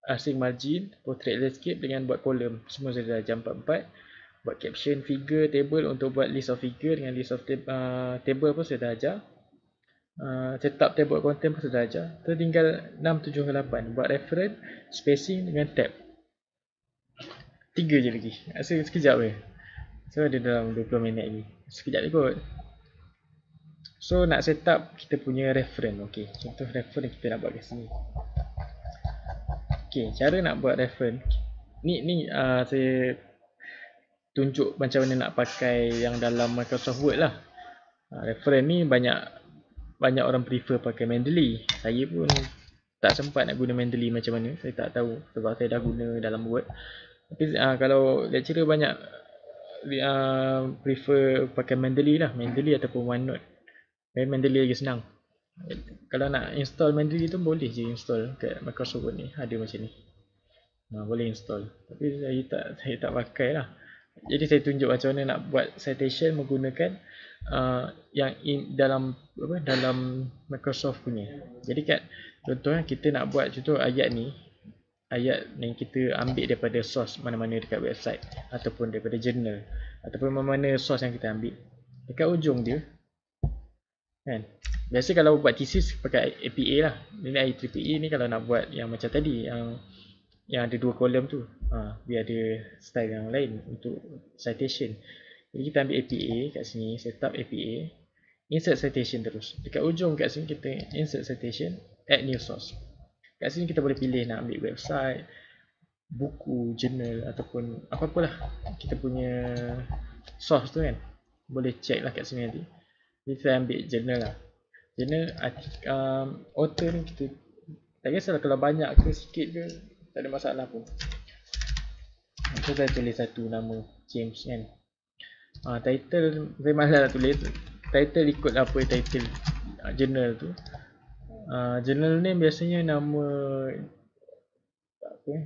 asing margin, portrait landscape dengan buat kolom. Semua saya dah ajar 4-4. Buat caption, figure, table untuk buat list of figure dengan list of table pun saya dah ajar. Setup table content pun saya dah ajar. Tinggal 6, 7, 8. Buat reference, spacing dengan tab. 3 je lagi. Rasa sekejap je. So ada dalam 20 minit lagi. Sekejap je kot. So nak set up kita punya reference. Ok, contoh reference kita nak buat kat sini. Ok, cara nak buat reference ni saya tunjuk macam mana nak pakai yang dalam Microsoft Word lah. Reference ni banyak orang prefer pakai Mendeley. Saya pun tak sempat nak guna Mendeley macam mana. Saya tak tahu sebab saya dah guna dalam Word. Tapi kalau lecturer banyak prefer pakai Mendeley lah. Mendeley ataupun OneNote. Mendeley lagi senang. Kalau nak install Mendeley tu boleh je install kat Microsoft Word ni. Ada macam ni. Boleh install. Tapi saya tak pakai lah. Jadi saya tunjuk macam mana nak buat citation menggunakan yang dalam Microsoft punya. Jadi kat contohnya kita nak buat contoh ayat ni yang kita ambil daripada source mana-mana dekat website ataupun daripada journal ataupun mana-mana source yang kita ambil. Dekat ujung dia kan. Biasa kalau buat thesis pakai APA lah. Ini IEEE ni kalau nak buat yang macam tadi yang ada 2 kolom tu. Biar ada style yang lain untuk citation. Jadi kita ambil APA kat sini, setup APA, insert citation terus. Dekat ujung kat sini kita insert citation, add new source. Kat sini kita boleh pilih nak ambil website, buku, journal ataupun apa-apalah kita punya source tu kan. Boleh check lah kat sini nanti. Jadi saya ambil journal lah. Journal author ni kita tak kisahlah kalau banyak ke sikit ke, tak ada masalah pun. So saya tulis satu nama James kan. Title saya malas nak tulis. Title ikut apa title journal tu. Journal name biasanya nama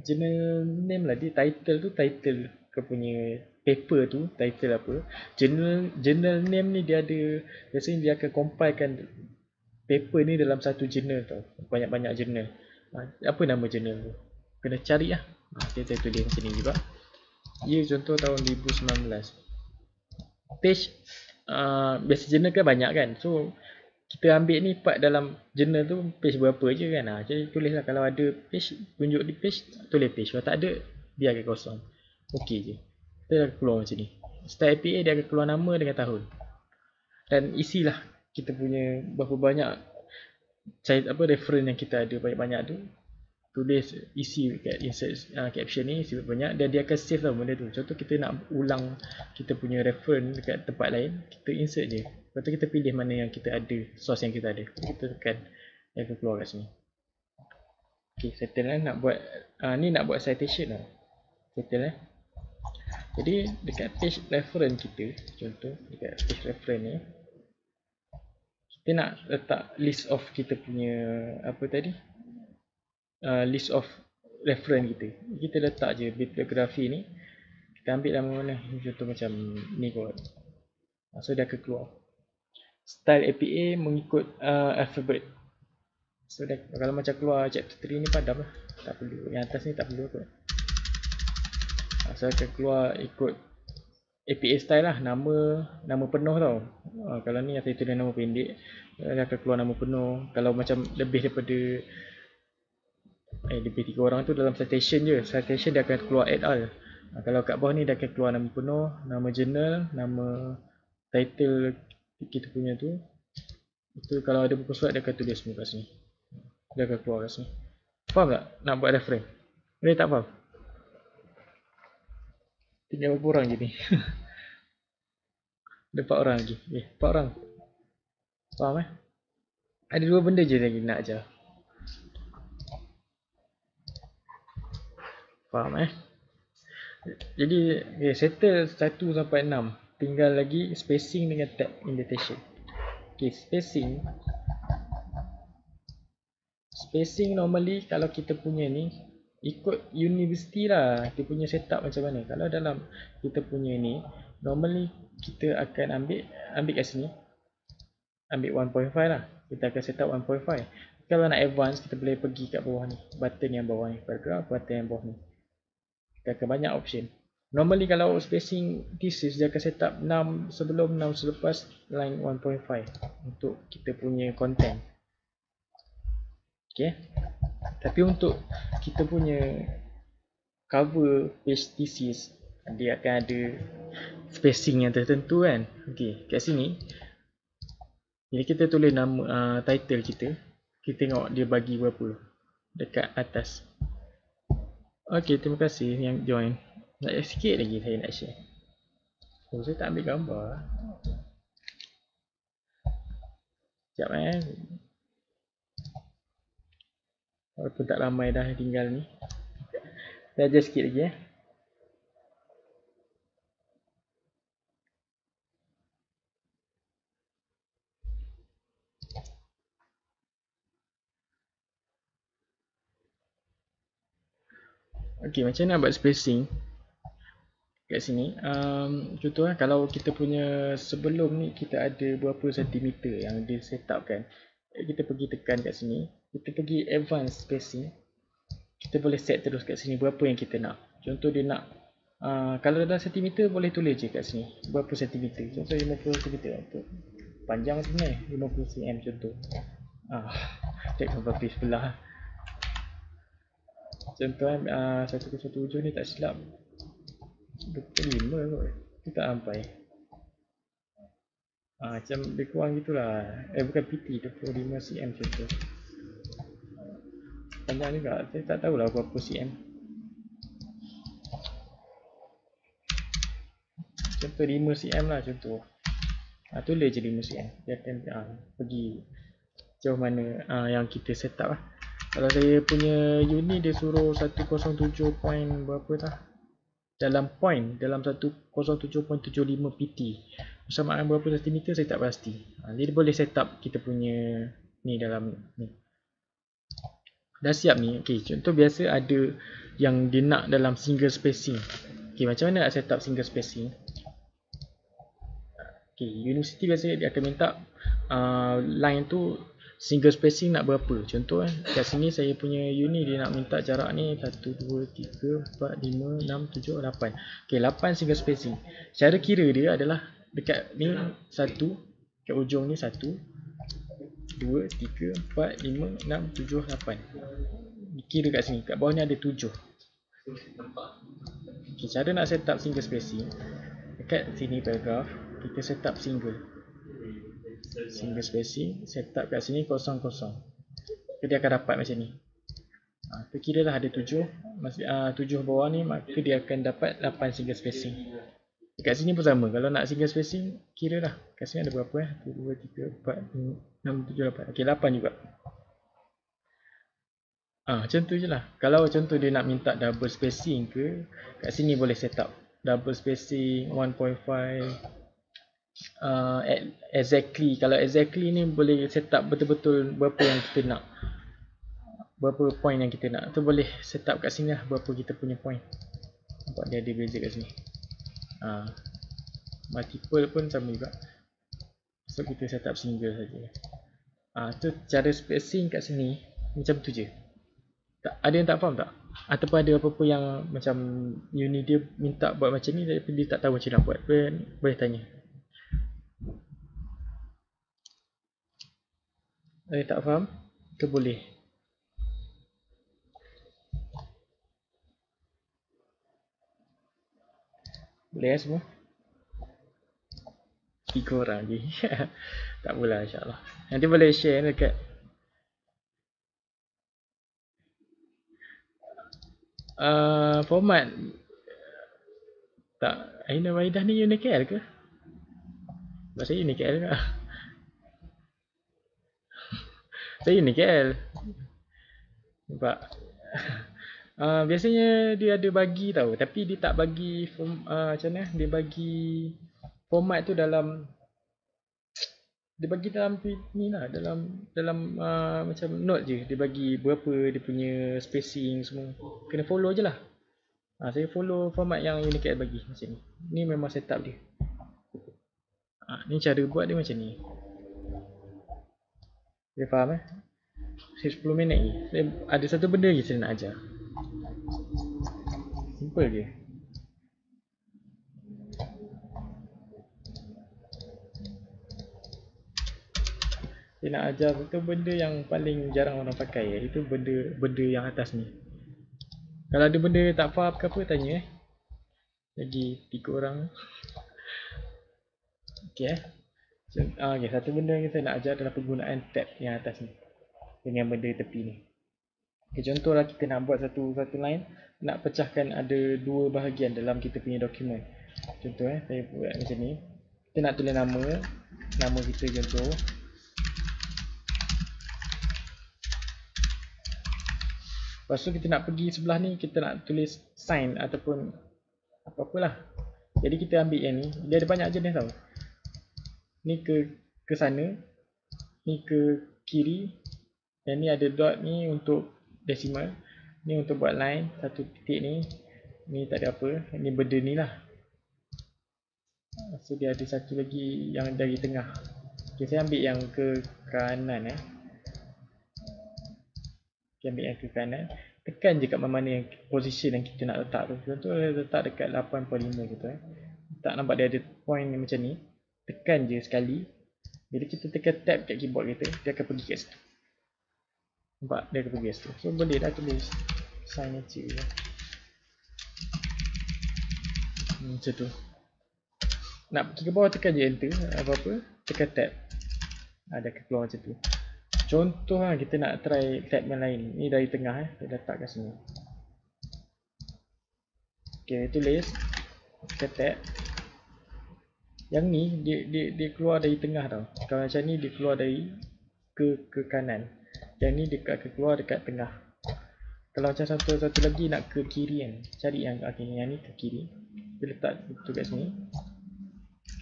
journal name lah. Dia title tu title ke punya paper tu title apa. Journal name ni dia ada, biasanya dia akan compilekan paper ni dalam satu journal tau. Banyak-banyak journal. Apa nama journal tu? Kena cari lah. Saya tulis macam ni juga. Year contoh tahun 2019. Page biasa journal kan banyak kan. So kita ambil ni part dalam journal tu page berapa je kan. Jadi tulislah kalau ada page, tunjuk di page, tulis page. Kalau tak ada, biarkan kosong. Okey je. Kita akan keluar macam ni. Style APA dia akan keluar nama dengan tahun. Dan isilah kita punya berapa banyak reference yang kita ada banyak-banyak tu. Tulis isi kat insert caption ni isi banyak dan dia akan save lah benda tu. Contoh kita nak ulang kita punya reference dekat tempat lain, kita insert je. Lepas tu kita pilih mana yang kita ada, source yang kita ada. Kita tekan, dia akan keluar kat sini. Ok, settle lah nak buat ni nak buat citation lah. Settle Jadi dekat page reference kita, contoh dekat page reference ni, kita nak letak list of kita punya apa tadi? List of reference kita. Kita letak je bibliografi ni. Kita ambil nama mana? Contoh macam ni kot. So dia akan keluar. style APA mengikut alphabet. So kalau macam keluar chapter 3 ni padam lah, tak perlu, yang atas ni tak perlu kot. So akan keluar ikut APA style lah, nama penuh tau. Kalau ni saya tulis nama pendek, dia akan keluar nama penuh. Kalau macam lebih daripada lebih 3 orang tu dalam citation je, citation dia akan keluar et al. Kalau kat bawah ni dia akan keluar nama penuh, nama jurnal, nama title kita punya tu. Itu kalau ada buku surat dia akan tulis semua kat sini. Dia akan keluar kat sini. Faham tak nak buat reference? Boleh tak faham? Tinggal berapa orang je ni? Ada 4 orang lagi. 4 orang. Faham Ada 2 benda je lagi nak ajar. Faham Jadi settle 1 sampai 6. Tinggal lagi spacing dengan tab indentation. Spacing normally kalau kita punya ni ikut universiti lah, dia punya setup macam mana. Kalau dalam kita punya ni normally kita akan ambil kat sini, ambil 1.5 lah. Kita akan setup 1.5. Kalau nak advance kita boleh pergi kat bawah ni, button yang bawah ni, paragraph, button yang bawah ni. Kita akan banyak option. Normally kalau spacing thesis dia akan setup 6 sebelum, 6 selepas, line 1.5 untuk kita punya content. Okay. Tapi untuk kita punya cover page thesis, dia akan ada spacing yang tertentu kan. Okay, kat sini bila kita tulis nama title kita tengok dia bagi berapa dekat atas. Okay, terima kasih yang join. Nak sikit lagi saya nak share. Saya tak ambil gambar. Sekejap walaupun tak ramai dah tinggal ni. Saya ajar sikit lagi Okay, macam mana buat spacing kat sini. Contoh kalau kita punya sebelum ni kita ada berapa sentimeter yang dia set up kan, kita pergi tekan kat sini, kita pergi advance spacing, kita boleh set terus kat sini berapa yang kita nak. Contoh dia nak kalau dalam sentimeter boleh tulis je kat sini berapa sentimeter. Contoh 50 sentimeter untuk panjang sebenarnya 50 cm contoh. Cek gambar page sebelah. Contoh 1017 ni tak silap 25 kot. Dia tak sampai. Macam lebih kurang gitulah. Bukan PT, 25 cm contoh. Panjang juga. Saya tak tahulah berapa cm. Contoh 5 cm lah contoh. Tulis je 5 cm. Dia akan pergi jauh mana yang kita set up lah. Kalau saya punya unit dia suruh 107 point berapa dah. Dalam 107.75 PT. Persamaan berapa sentimeter saya tak pasti. Jadi boleh set up kita punya ni dalam ni. Dah siap ni. Okay, contoh biasa ada yang dia nak dalam single spacing. Okay, macam mana nak set up single spacing? Okay, universiti biasa dia akan minta line tu single spacing nak berapa. Contoh kat sini saya punya unit dia nak minta jarak ni 1, 2, 3, 4, 5, 6, 7, 8. Okay, 8 single spacing. Cara kira dia adalah dekat ni 1, kat ujung ni 1, 2, 3, 4, 5, 6, 7, 8. Kira kat sini, kat bawah ni ada 7. Okay, cara nak set up single spacing, dekat sini paragraph, kita set up single spacing, set up kat sini 0, 0. Dia akan dapat macam ni. Kira lah ada 7 bawah ni, maka dia akan dapat 8 single spacing. Dekat sini pun sama. Kalau nak single spacing, kira lah kat sini ada berapa 1, 2, 3, 4, 5, 6, 7, 8. Ok, 8 juga. Macam tu je lah. Kalau contoh dia nak minta double spacing ke, kat sini boleh set up double spacing 1.5. Exactly. Kalau exactly ni boleh set up betul-betul berapa yang kita nak, berapa point yang kita nak. Tu boleh set up kat sini lah berapa kita punya point. Nampak dia ada beza kat sini. Multiple pun sama juga. So kita set up single saja. Tu cara spacing kat sini macam tu je. Tak, ada yang tak faham tak? Ataupun ada apa-apa yang macam uni dia minta buat macam ni tapi dia tak tahu macam nak buat. Boleh tanya. Ada yang tak faham? Ke boleh? Boleh semua? 3 orang je. Tak apalah, insyaAllah. Nanti boleh share dekat format. Tak, Aina Waidah ni UniKL ke? Sebab saya UniKL ke? Saya UniKL. Nampak? Biasanya dia ada bagi tau, tapi dia tak bagi macam mana? Dia bagi format tu dalam, dia bagi dalam ni lah, dalam macam note je. Dia bagi berapa dia punya spacing semua. Kena follow je lah. Saya follow format yang UniKL bagi macam ni. Ni memang setup dia. Ni cara buat dia macam ni. Dia faham 10 minit ni. Ada satu benda je saya nak ajar. Simple je. Saya nak ajar satu benda yang paling jarang orang pakai, iaitu benda yang atas ni. Kalau ada benda tak faham ke apa, tanya Lagi 3 orang. Okay okay, satu benda yang saya nak ajar adalah penggunaan tab yang atas ni dengan benda tepi ni. Okay, contohlah kita nak buat satu line, nak pecahkan ada 2 bahagian dalam kita punya dokumen. Contoh saya buat macam ni. Kita nak tulis nama kita contoh. Lepas tu kita nak pergi sebelah ni, kita nak tulis sign ataupun apa-apalah. Jadi kita ambil yang ni, dia ada banyak jenis tau. Ni ke sana, ni ke kiri, yang ni ada dot ni untuk decimal, ni untuk buat line, satu titik ni tak ada apa, ni benda ni lah. So dia ada satu lagi yang dari tengah. Okay, saya ambil yang ke kanan Okay, ambil yang ke kanan. Tekan je kat mana yang position yang kita nak letak tu. Contoh letak dekat 8.5 gitu Tak nampak dia ada point macam ni. Tekan je sekali. Bila kita tekan tab kat keyboard kita, dia akan pergi kat situ. Nampak? Dia akan pergi kat situ. So boleh dah tulis signature macam tu. Nak pergi ke bawah, tekan je enter. Apa-apa, tekan tab. Dia akan keluar macam tu. Contoh kita nak try tab yang lain. Ni dari tengah kita letak kat sini. Okay, tulis. Tekan tab. Yang ni dia keluar dari tengah tau. Kalau macam ni dia keluar dari ke kanan. Yang ni dia keluar dekat tengah. Kalau macam satu lagi nak ke kiri kan. Cari yang ni ke kiri. Kita letak tu kat sini.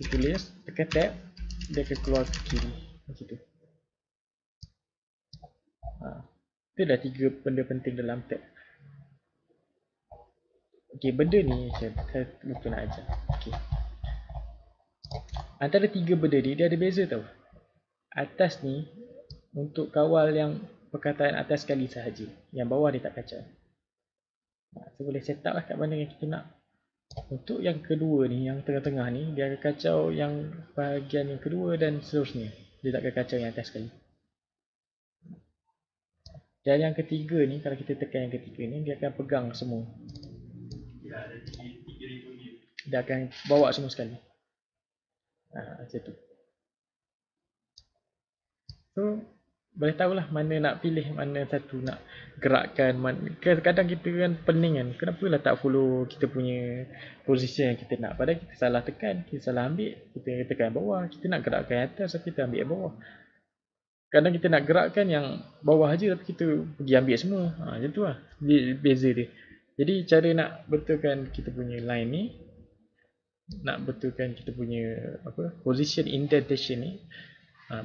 Kita tulis, tekan tab, dia akan keluar ke kiri. Macam tu. Itu dah 3 benda penting dalam tab. Okay, benda ni saya betul nak ajar. Okay. Antara 3 benda ni, dia ada beza tau. Atas ni untuk kawal yang perkataan atas sekali sahaja. Yang bawah dia tak kacau. So boleh set up lah kat mana yang kita nak. Untuk yang kedua ni, yang tengah-tengah ni, dia akan kacau yang bahagian yang kedua dan seterusnya. Dia tak akan kacau yang atas sekali. Dan yang ketiga ni, kalau kita tekan yang ketiga ni, dia akan pegang semua. Dia akan bawa semua sekali. Macam tu. So, boleh tahulah mana nak pilih, mana satu nak gerakkan. Kadang-kadang kita kan pening kan. Kenapa lah tak follow kita punya position yang kita nak. Padahal kita salah tekan, kita salah ambil. Kita tekan bawah, kita nak gerakkan atas tapi kita ambil bawah. Kadang kita nak gerakkan yang bawah je tapi kita pergi ambil semua. Macam tu lah beza dia. Jadi cara nak betulkan kita punya line ni, nak betulkan kita punya position indentation ni,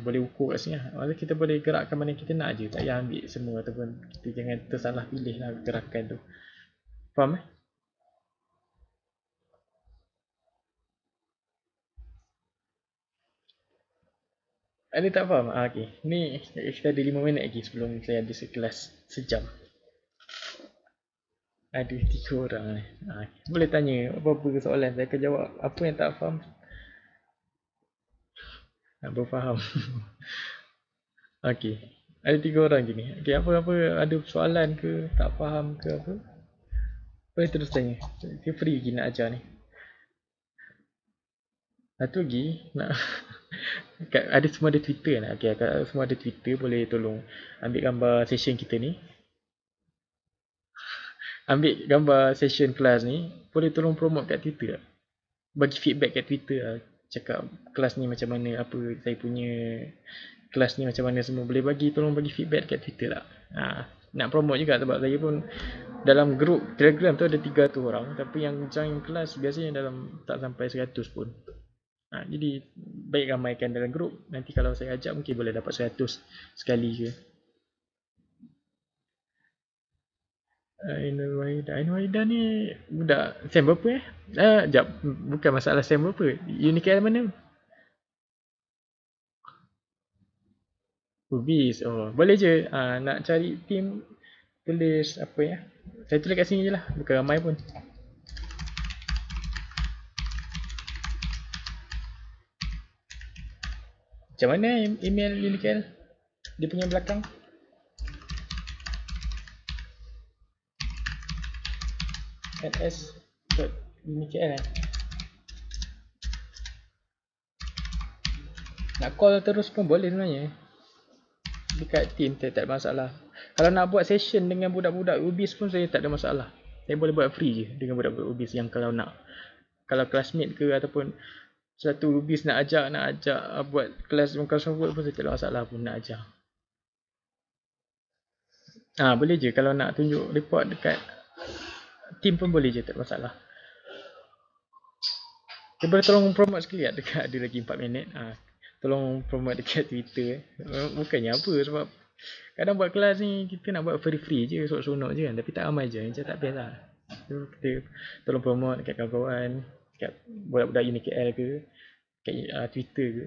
boleh ukur kat sini lah. Maksudnya kita boleh gerakkan mana kita nak je. Tak payah ambil semua ataupun kita jangan tersalah pilih lah gerakan tu. Faham Ada tak faham? Okay. Ni kita ada 5 minit lagi sebelum saya habis kelas sejam. Ada 3 orang ni. Boleh tanya apa-apa soalan, saya akan jawab. Apa yang tak faham, baru faham. Okey. Ada 3 orang je ni. Okey, apa-apa ada soalan ke, tak faham ke apa? Boleh terus tanya. Saya free lagi nak ajar ni. Satu lagi nak ada semua ada Twitter nak. Okey, kalau semua ada Twitter boleh tolong ambil gambar session kita ni. Ambil gambar session kelas ni, boleh tolong promote kat Twitter tak? Bagi feedback kat Twitter lah. Cakap kelas ni macam mana, apa saya punya kelas ni macam mana semua. Boleh tolong bagi feedback kat Twitter tak? Nak promote juga sebab saya pun dalam grup Telegram tu ada 300 orang. Tapi yang join kelas biasanya dalam tak sampai 100 pun. Jadi baik ramaikan dalam grup. Nanti kalau saya ajak mungkin boleh dapat 100 sekali ke. Ainul Wahida ni budak sem berapa Sekejap, bukan masalah sem berapa. Unikl mana? Ubis. Oh, boleh je. Nak cari team, tulis apa ya? Saya tulis kat sini je lah. Bukan ramai pun. Macam mana email Unikl? Dia punya belakang. ns.unikl Nak call terus pun boleh sebenarnya. Dekat team saya tak ada masalah. Kalau nak buat session dengan budak-budak Ubis pun saya tak ada masalah. Saya boleh buat free je dengan budak-budak Ubis yang kalau nak. Kalau classmate ke ataupun satu Ubis nak ajak buat kelas Microsoft Word pun saya tak ada masalah pun nak ajak. Boleh je kalau nak tunjuk report dekat team pun boleh je, tak ada masalah. Saya boleh tolong promote sekali dekat ada lagi 4 minit. Tolong promote dekat Twitter. Bukannya apa, sebab kadang buat kelas ni kita nak buat free je, seronok je kan. Tapi tak ramai je, macam tak best lah. So, kita tolong promote dekat kawan-kawan, dekat budak-budak Unikl ke, dekat Twitter ke.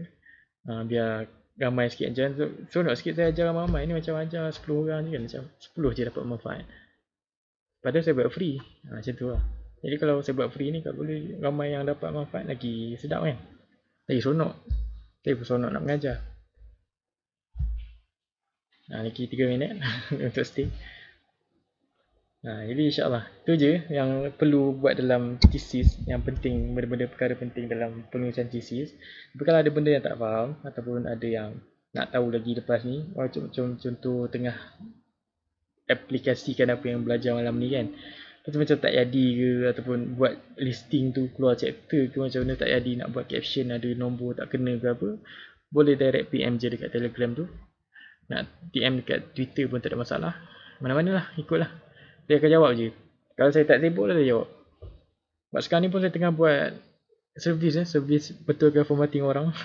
Biar ramai sikit je. Seronok sikit saya ajar ramai-ramai ni, macam ajar 10 orang je kan. Macam 10 je dapat manfaat. Padahal saya buat free. Macam tu lah. Jadi kalau saya buat free ni, kalau boleh ramai yang dapat manfaat, lagi sedap kan. Lagi seronok. Saya pun seronok nak mengajar. Lagi 3 minit untuk stay. Jadi insyaAllah itu je yang perlu buat dalam thesis. Yang penting, benda-benda perkara penting dalam penulisan thesis. Tapi kalau ada benda yang tak faham ataupun ada yang nak tahu lagi lepas ni, contoh tengah aplikasikan apa yang belajar malam ni kan, macam tak jadi ke, ataupun buat listing tu keluar chapter ke, macam mana tak jadi, nak buat caption ada nombor tak kena ke apa, boleh direct PM je dekat Telegram tu. Nak DM dekat Twitter pun tak ada masalah. Mana-mana lah, ikutlah. Dia akan jawab je. Kalau saya tak sibuk lah dia jawab. Sebab sekarang ni pun saya tengah buat servis betulkan formatting orang.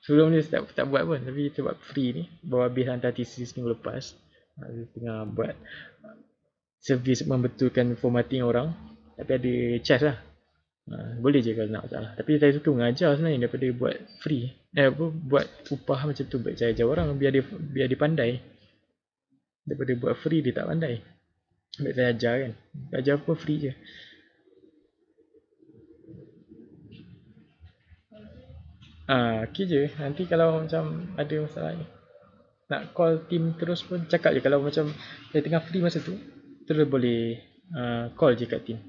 Sebelum ni saya tak buat pun, tapi sebab free ni, baru habis hantar thesis minggu lepas, saya tengah buat servis membetulkan formatting orang. Tapi ada charge lah. Boleh je kalau nak masalah. Tapi saya suka mengajar sebenarnya daripada buat free. Buat upah macam tu. Baik saya ajar orang biar dia pandai. Daripada buat free dia tak pandai. Baik saya ajar kan. Ajar apa free je. Okay je. Nanti kalau macam ada masalah ni, nak call team terus pun cakap je. Kalau macam saya tengah free masa tu, terus boleh call je kat team.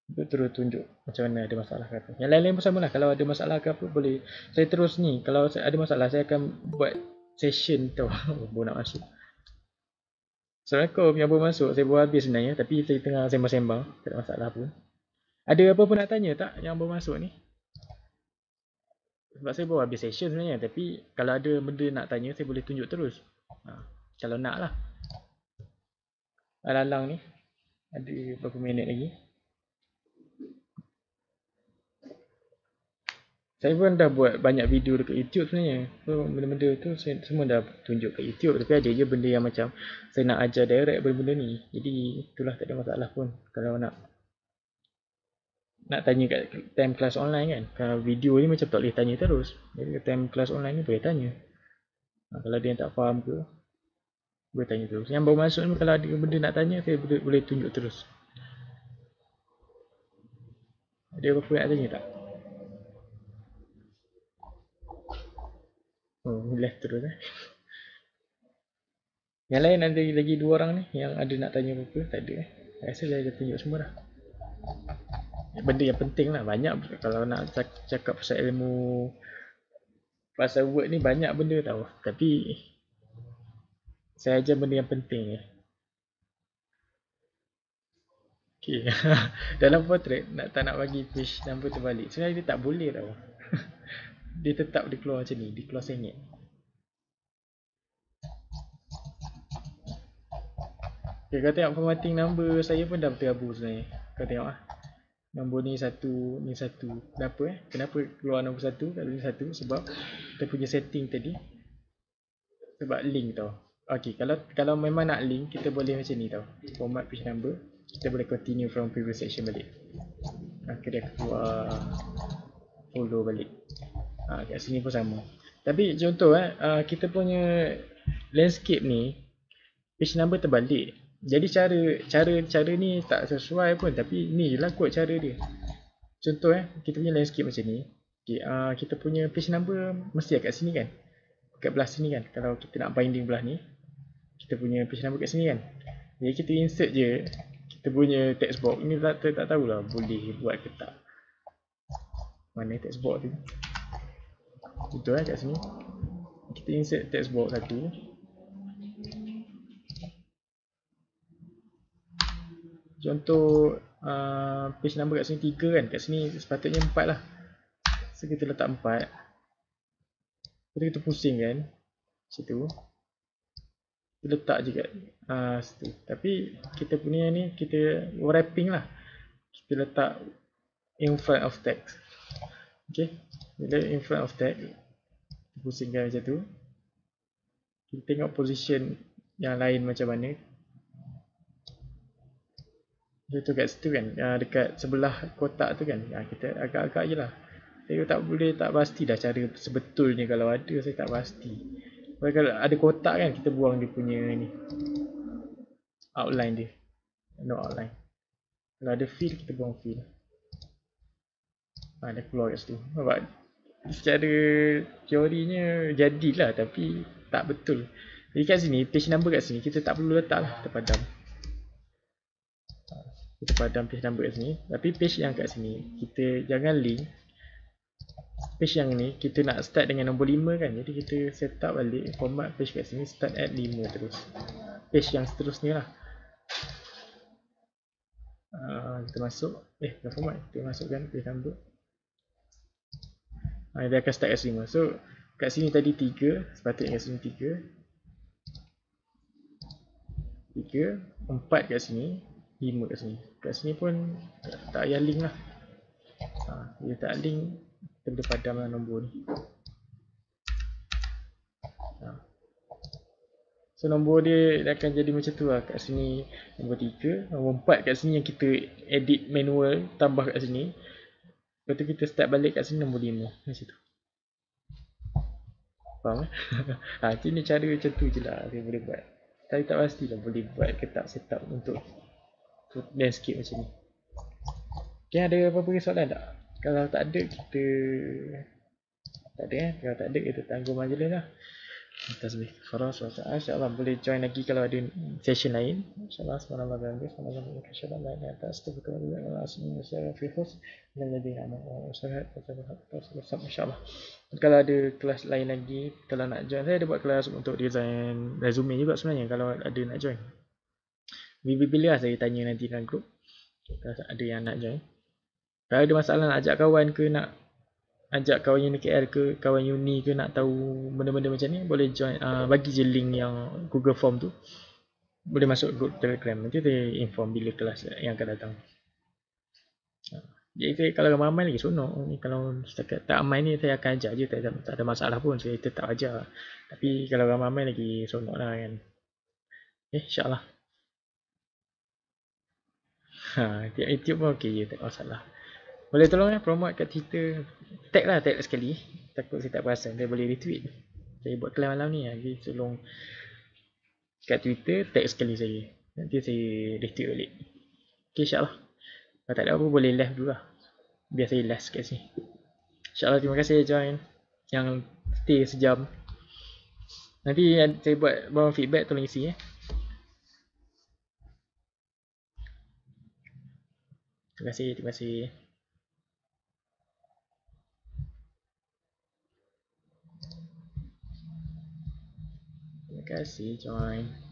Terus tunjuk macam mana ada masalah ke apa. Yang lain-lain pun sama lah. Kalau ada masalah ke apa boleh. Saya terus ni, kalau ada masalah saya akan buat session tau. Baru nak masuk. Assalamualaikum, yang baru masuk. Saya baru habis sebenarnya. Tapi saya tengah sembang-sembang. Tak ada masalah pun. Ada apa pun nak tanya tak yang baru masuk ni? Sebab saya baru habis session sebenarnya. Tapi kalau ada benda nak tanya, saya boleh tunjuk terus. Kalau nak lah. Alang-alang ni. Ada berapa minit lagi. Saya pun dah buat banyak video dekat YouTube sebenarnya. So benda-benda tu saya semua dah tunjuk kat YouTube. Tapi ada je benda yang macam saya nak ajar direct benda-benda ni. Jadi itulah tak ada masalah pun kalau nak nak tanya kat time kelas online kan. Kalau video ni macam tak boleh tanya terus. Jadi time kelas online ni boleh tanya. Kalau dia yang tak faham ke, boleh tanya terus. Yang baru masuk ni kalau ada benda nak tanya, saya boleh tunjuk terus. Ada apa-apa nak tanya tak? Oh, left terus Yang lain ada lagi 2 orang ni yang ada nak tanya apa-apa? Tak ada Saya rasa saya dah tunjuk semua dah. Benda yang penting lah, banyak kalau nak cakap pasal ilmu, pasal word ni banyak benda tau. Tapi saya ajar benda yang penting je. Okay. Dalam portrait tak nak bagi page number terbalik. Sebenarnya dia tak boleh tau. Dia tetap dia keluar macam ni, dia keluar sengit. Okay, kau tengok formatting number saya pun dah tergabung sebenarnya. Kau tengok lah. Nombor ni satu, ni satu. Kenapa Kenapa keluar nombor satu kalau ni satu? Sebab kita punya setting tadi. Sebab link tau. Okay, kalau memang nak link, kita boleh macam ni tau. Format page number. Kita boleh continue from previous section balik. Dia keluar follow balik. Kat sini pun sama. Tapi contoh kita punya landscape ni page number terbalik. Jadi cara ni tak sesuai pun, tapi ni je lah kot cara dia. Contoh kita punya landscape macam ni. Okay, kita punya page number mesti kat sini kan. Kat belah sini kan. Kalau kita nak binding belah ni, kita punya page number kat sini kan. Jadi kita insert je kita punya text box. Ni tak tahulah boleh buat ke tak. Mana text box tu? Betul kat sini. Kita insert text box satu. Contoh page number kat sini 3 kan. Kat sini sepatutnya 4 lah. So kita letak 4. Lepas kita pusing kan situ. Kita letak je kat situ. Tapi kita punya ni kita wrapping lah. Kita letak in front of text. Okay. Bila in front of text, kita pusingkan macam tu. Kita tengok position yang lain macam mana. Itu kat situ kan, dekat sebelah kotak tu kan, kita agak-agak je lah. Saya tak pasti dah cara sebetulnya. Kalau ada saya tak pasti. Kalau ada kotak kan, kita buang dia punya ni outline dia, no outline. Kalau ada fill, kita buang fill. Dia keluar kat situ. Nampak? Secara teorinya jadilah, tapi tak betul. Jadi kat sini, page number kat sini kita tak perlu letak lah, kita padam. Kita padam page number kat sini. Tapi page yang kat sini, kita jangan link. Page yang ni, kita nak start dengan nombor 5 kan. Jadi kita set up balik format page kat sini, start at 5 terus. Page yang seterusnya lah. Kita masuk, bukan format, kita masukkan page number. Dia akan start kat sini. So, kat sini tadi 3, sepatutnya kat sini 3. 3, 4 kat sini, 5 kat sini. Kat sini pun tak payah link lah. Dia tak link, kita boleh padam lah nombor ni. So nombor dia akan jadi macam tu lah. Kat sini nombor 3, nombor 4 kat sini yang kita edit manual, tambah kat sini. Lepas tu kita start balik kat sini nombor 5 macam tu. Faham Macam ni cara macam tu je lah saya boleh buat. Saya tak pastilah boleh buat ke tak setup untuk landscape macam ni. Okay, ada apa-apa soalan tak? Kalau tak ada, kita tak ada Kalau tak ada, kita tangguh majlis lah. Tasbih kharas wa ta'ala. InsyaAllah boleh join lagi kalau ada session lain. InsyaAllah subhanallah bihamdih. Subhanallah bihamdih. Subhanallah bihamdih. Astagfirullah. InsyaAllah. Kalau ada kelas lain lagi, kalau nak join, saya ada buat kelas untuk design resume juga sebenarnya. Kalau ada nak join, bila saya tanya nanti dalam group kalau ada yang nak join. Kalau ada masalah nak ajak kawan ke, nak ajak kawan uni KL ke, kawan uni ke, nak tahu benda-benda macam ni, boleh join. Bagi je link yang Google Form tu, boleh masuk group Telegram. Nanti saya inform bila kelas yang akan datang. Jadi kalau ramai lagi sonok. Kalau setakat tak ramai ni, saya akan ajak je, tak ada masalah pun, saya tetap ajar. Tapi kalau ramai lagi sonok lah kan. InsyaAllah. YouTube pun okey je, tak masalah. Boleh tolong promote kat Twitter. Tag lah, tag sekali. Takut saya tak perasan, saya boleh retweet. Saya buat kelas malam ni, jadi tolong kat Twitter, tag sekali saya. Nanti saya retweet balik. Okay, insyaAllah. Kalau tak ada apa, boleh live dulu lah. Biar saya last kat sini. InsyaAllah, terima kasih join. Yang stay sejam. Nanti saya buat bawang feedback, tolong isi Terima kasih, terima kasih. Terima kasih join.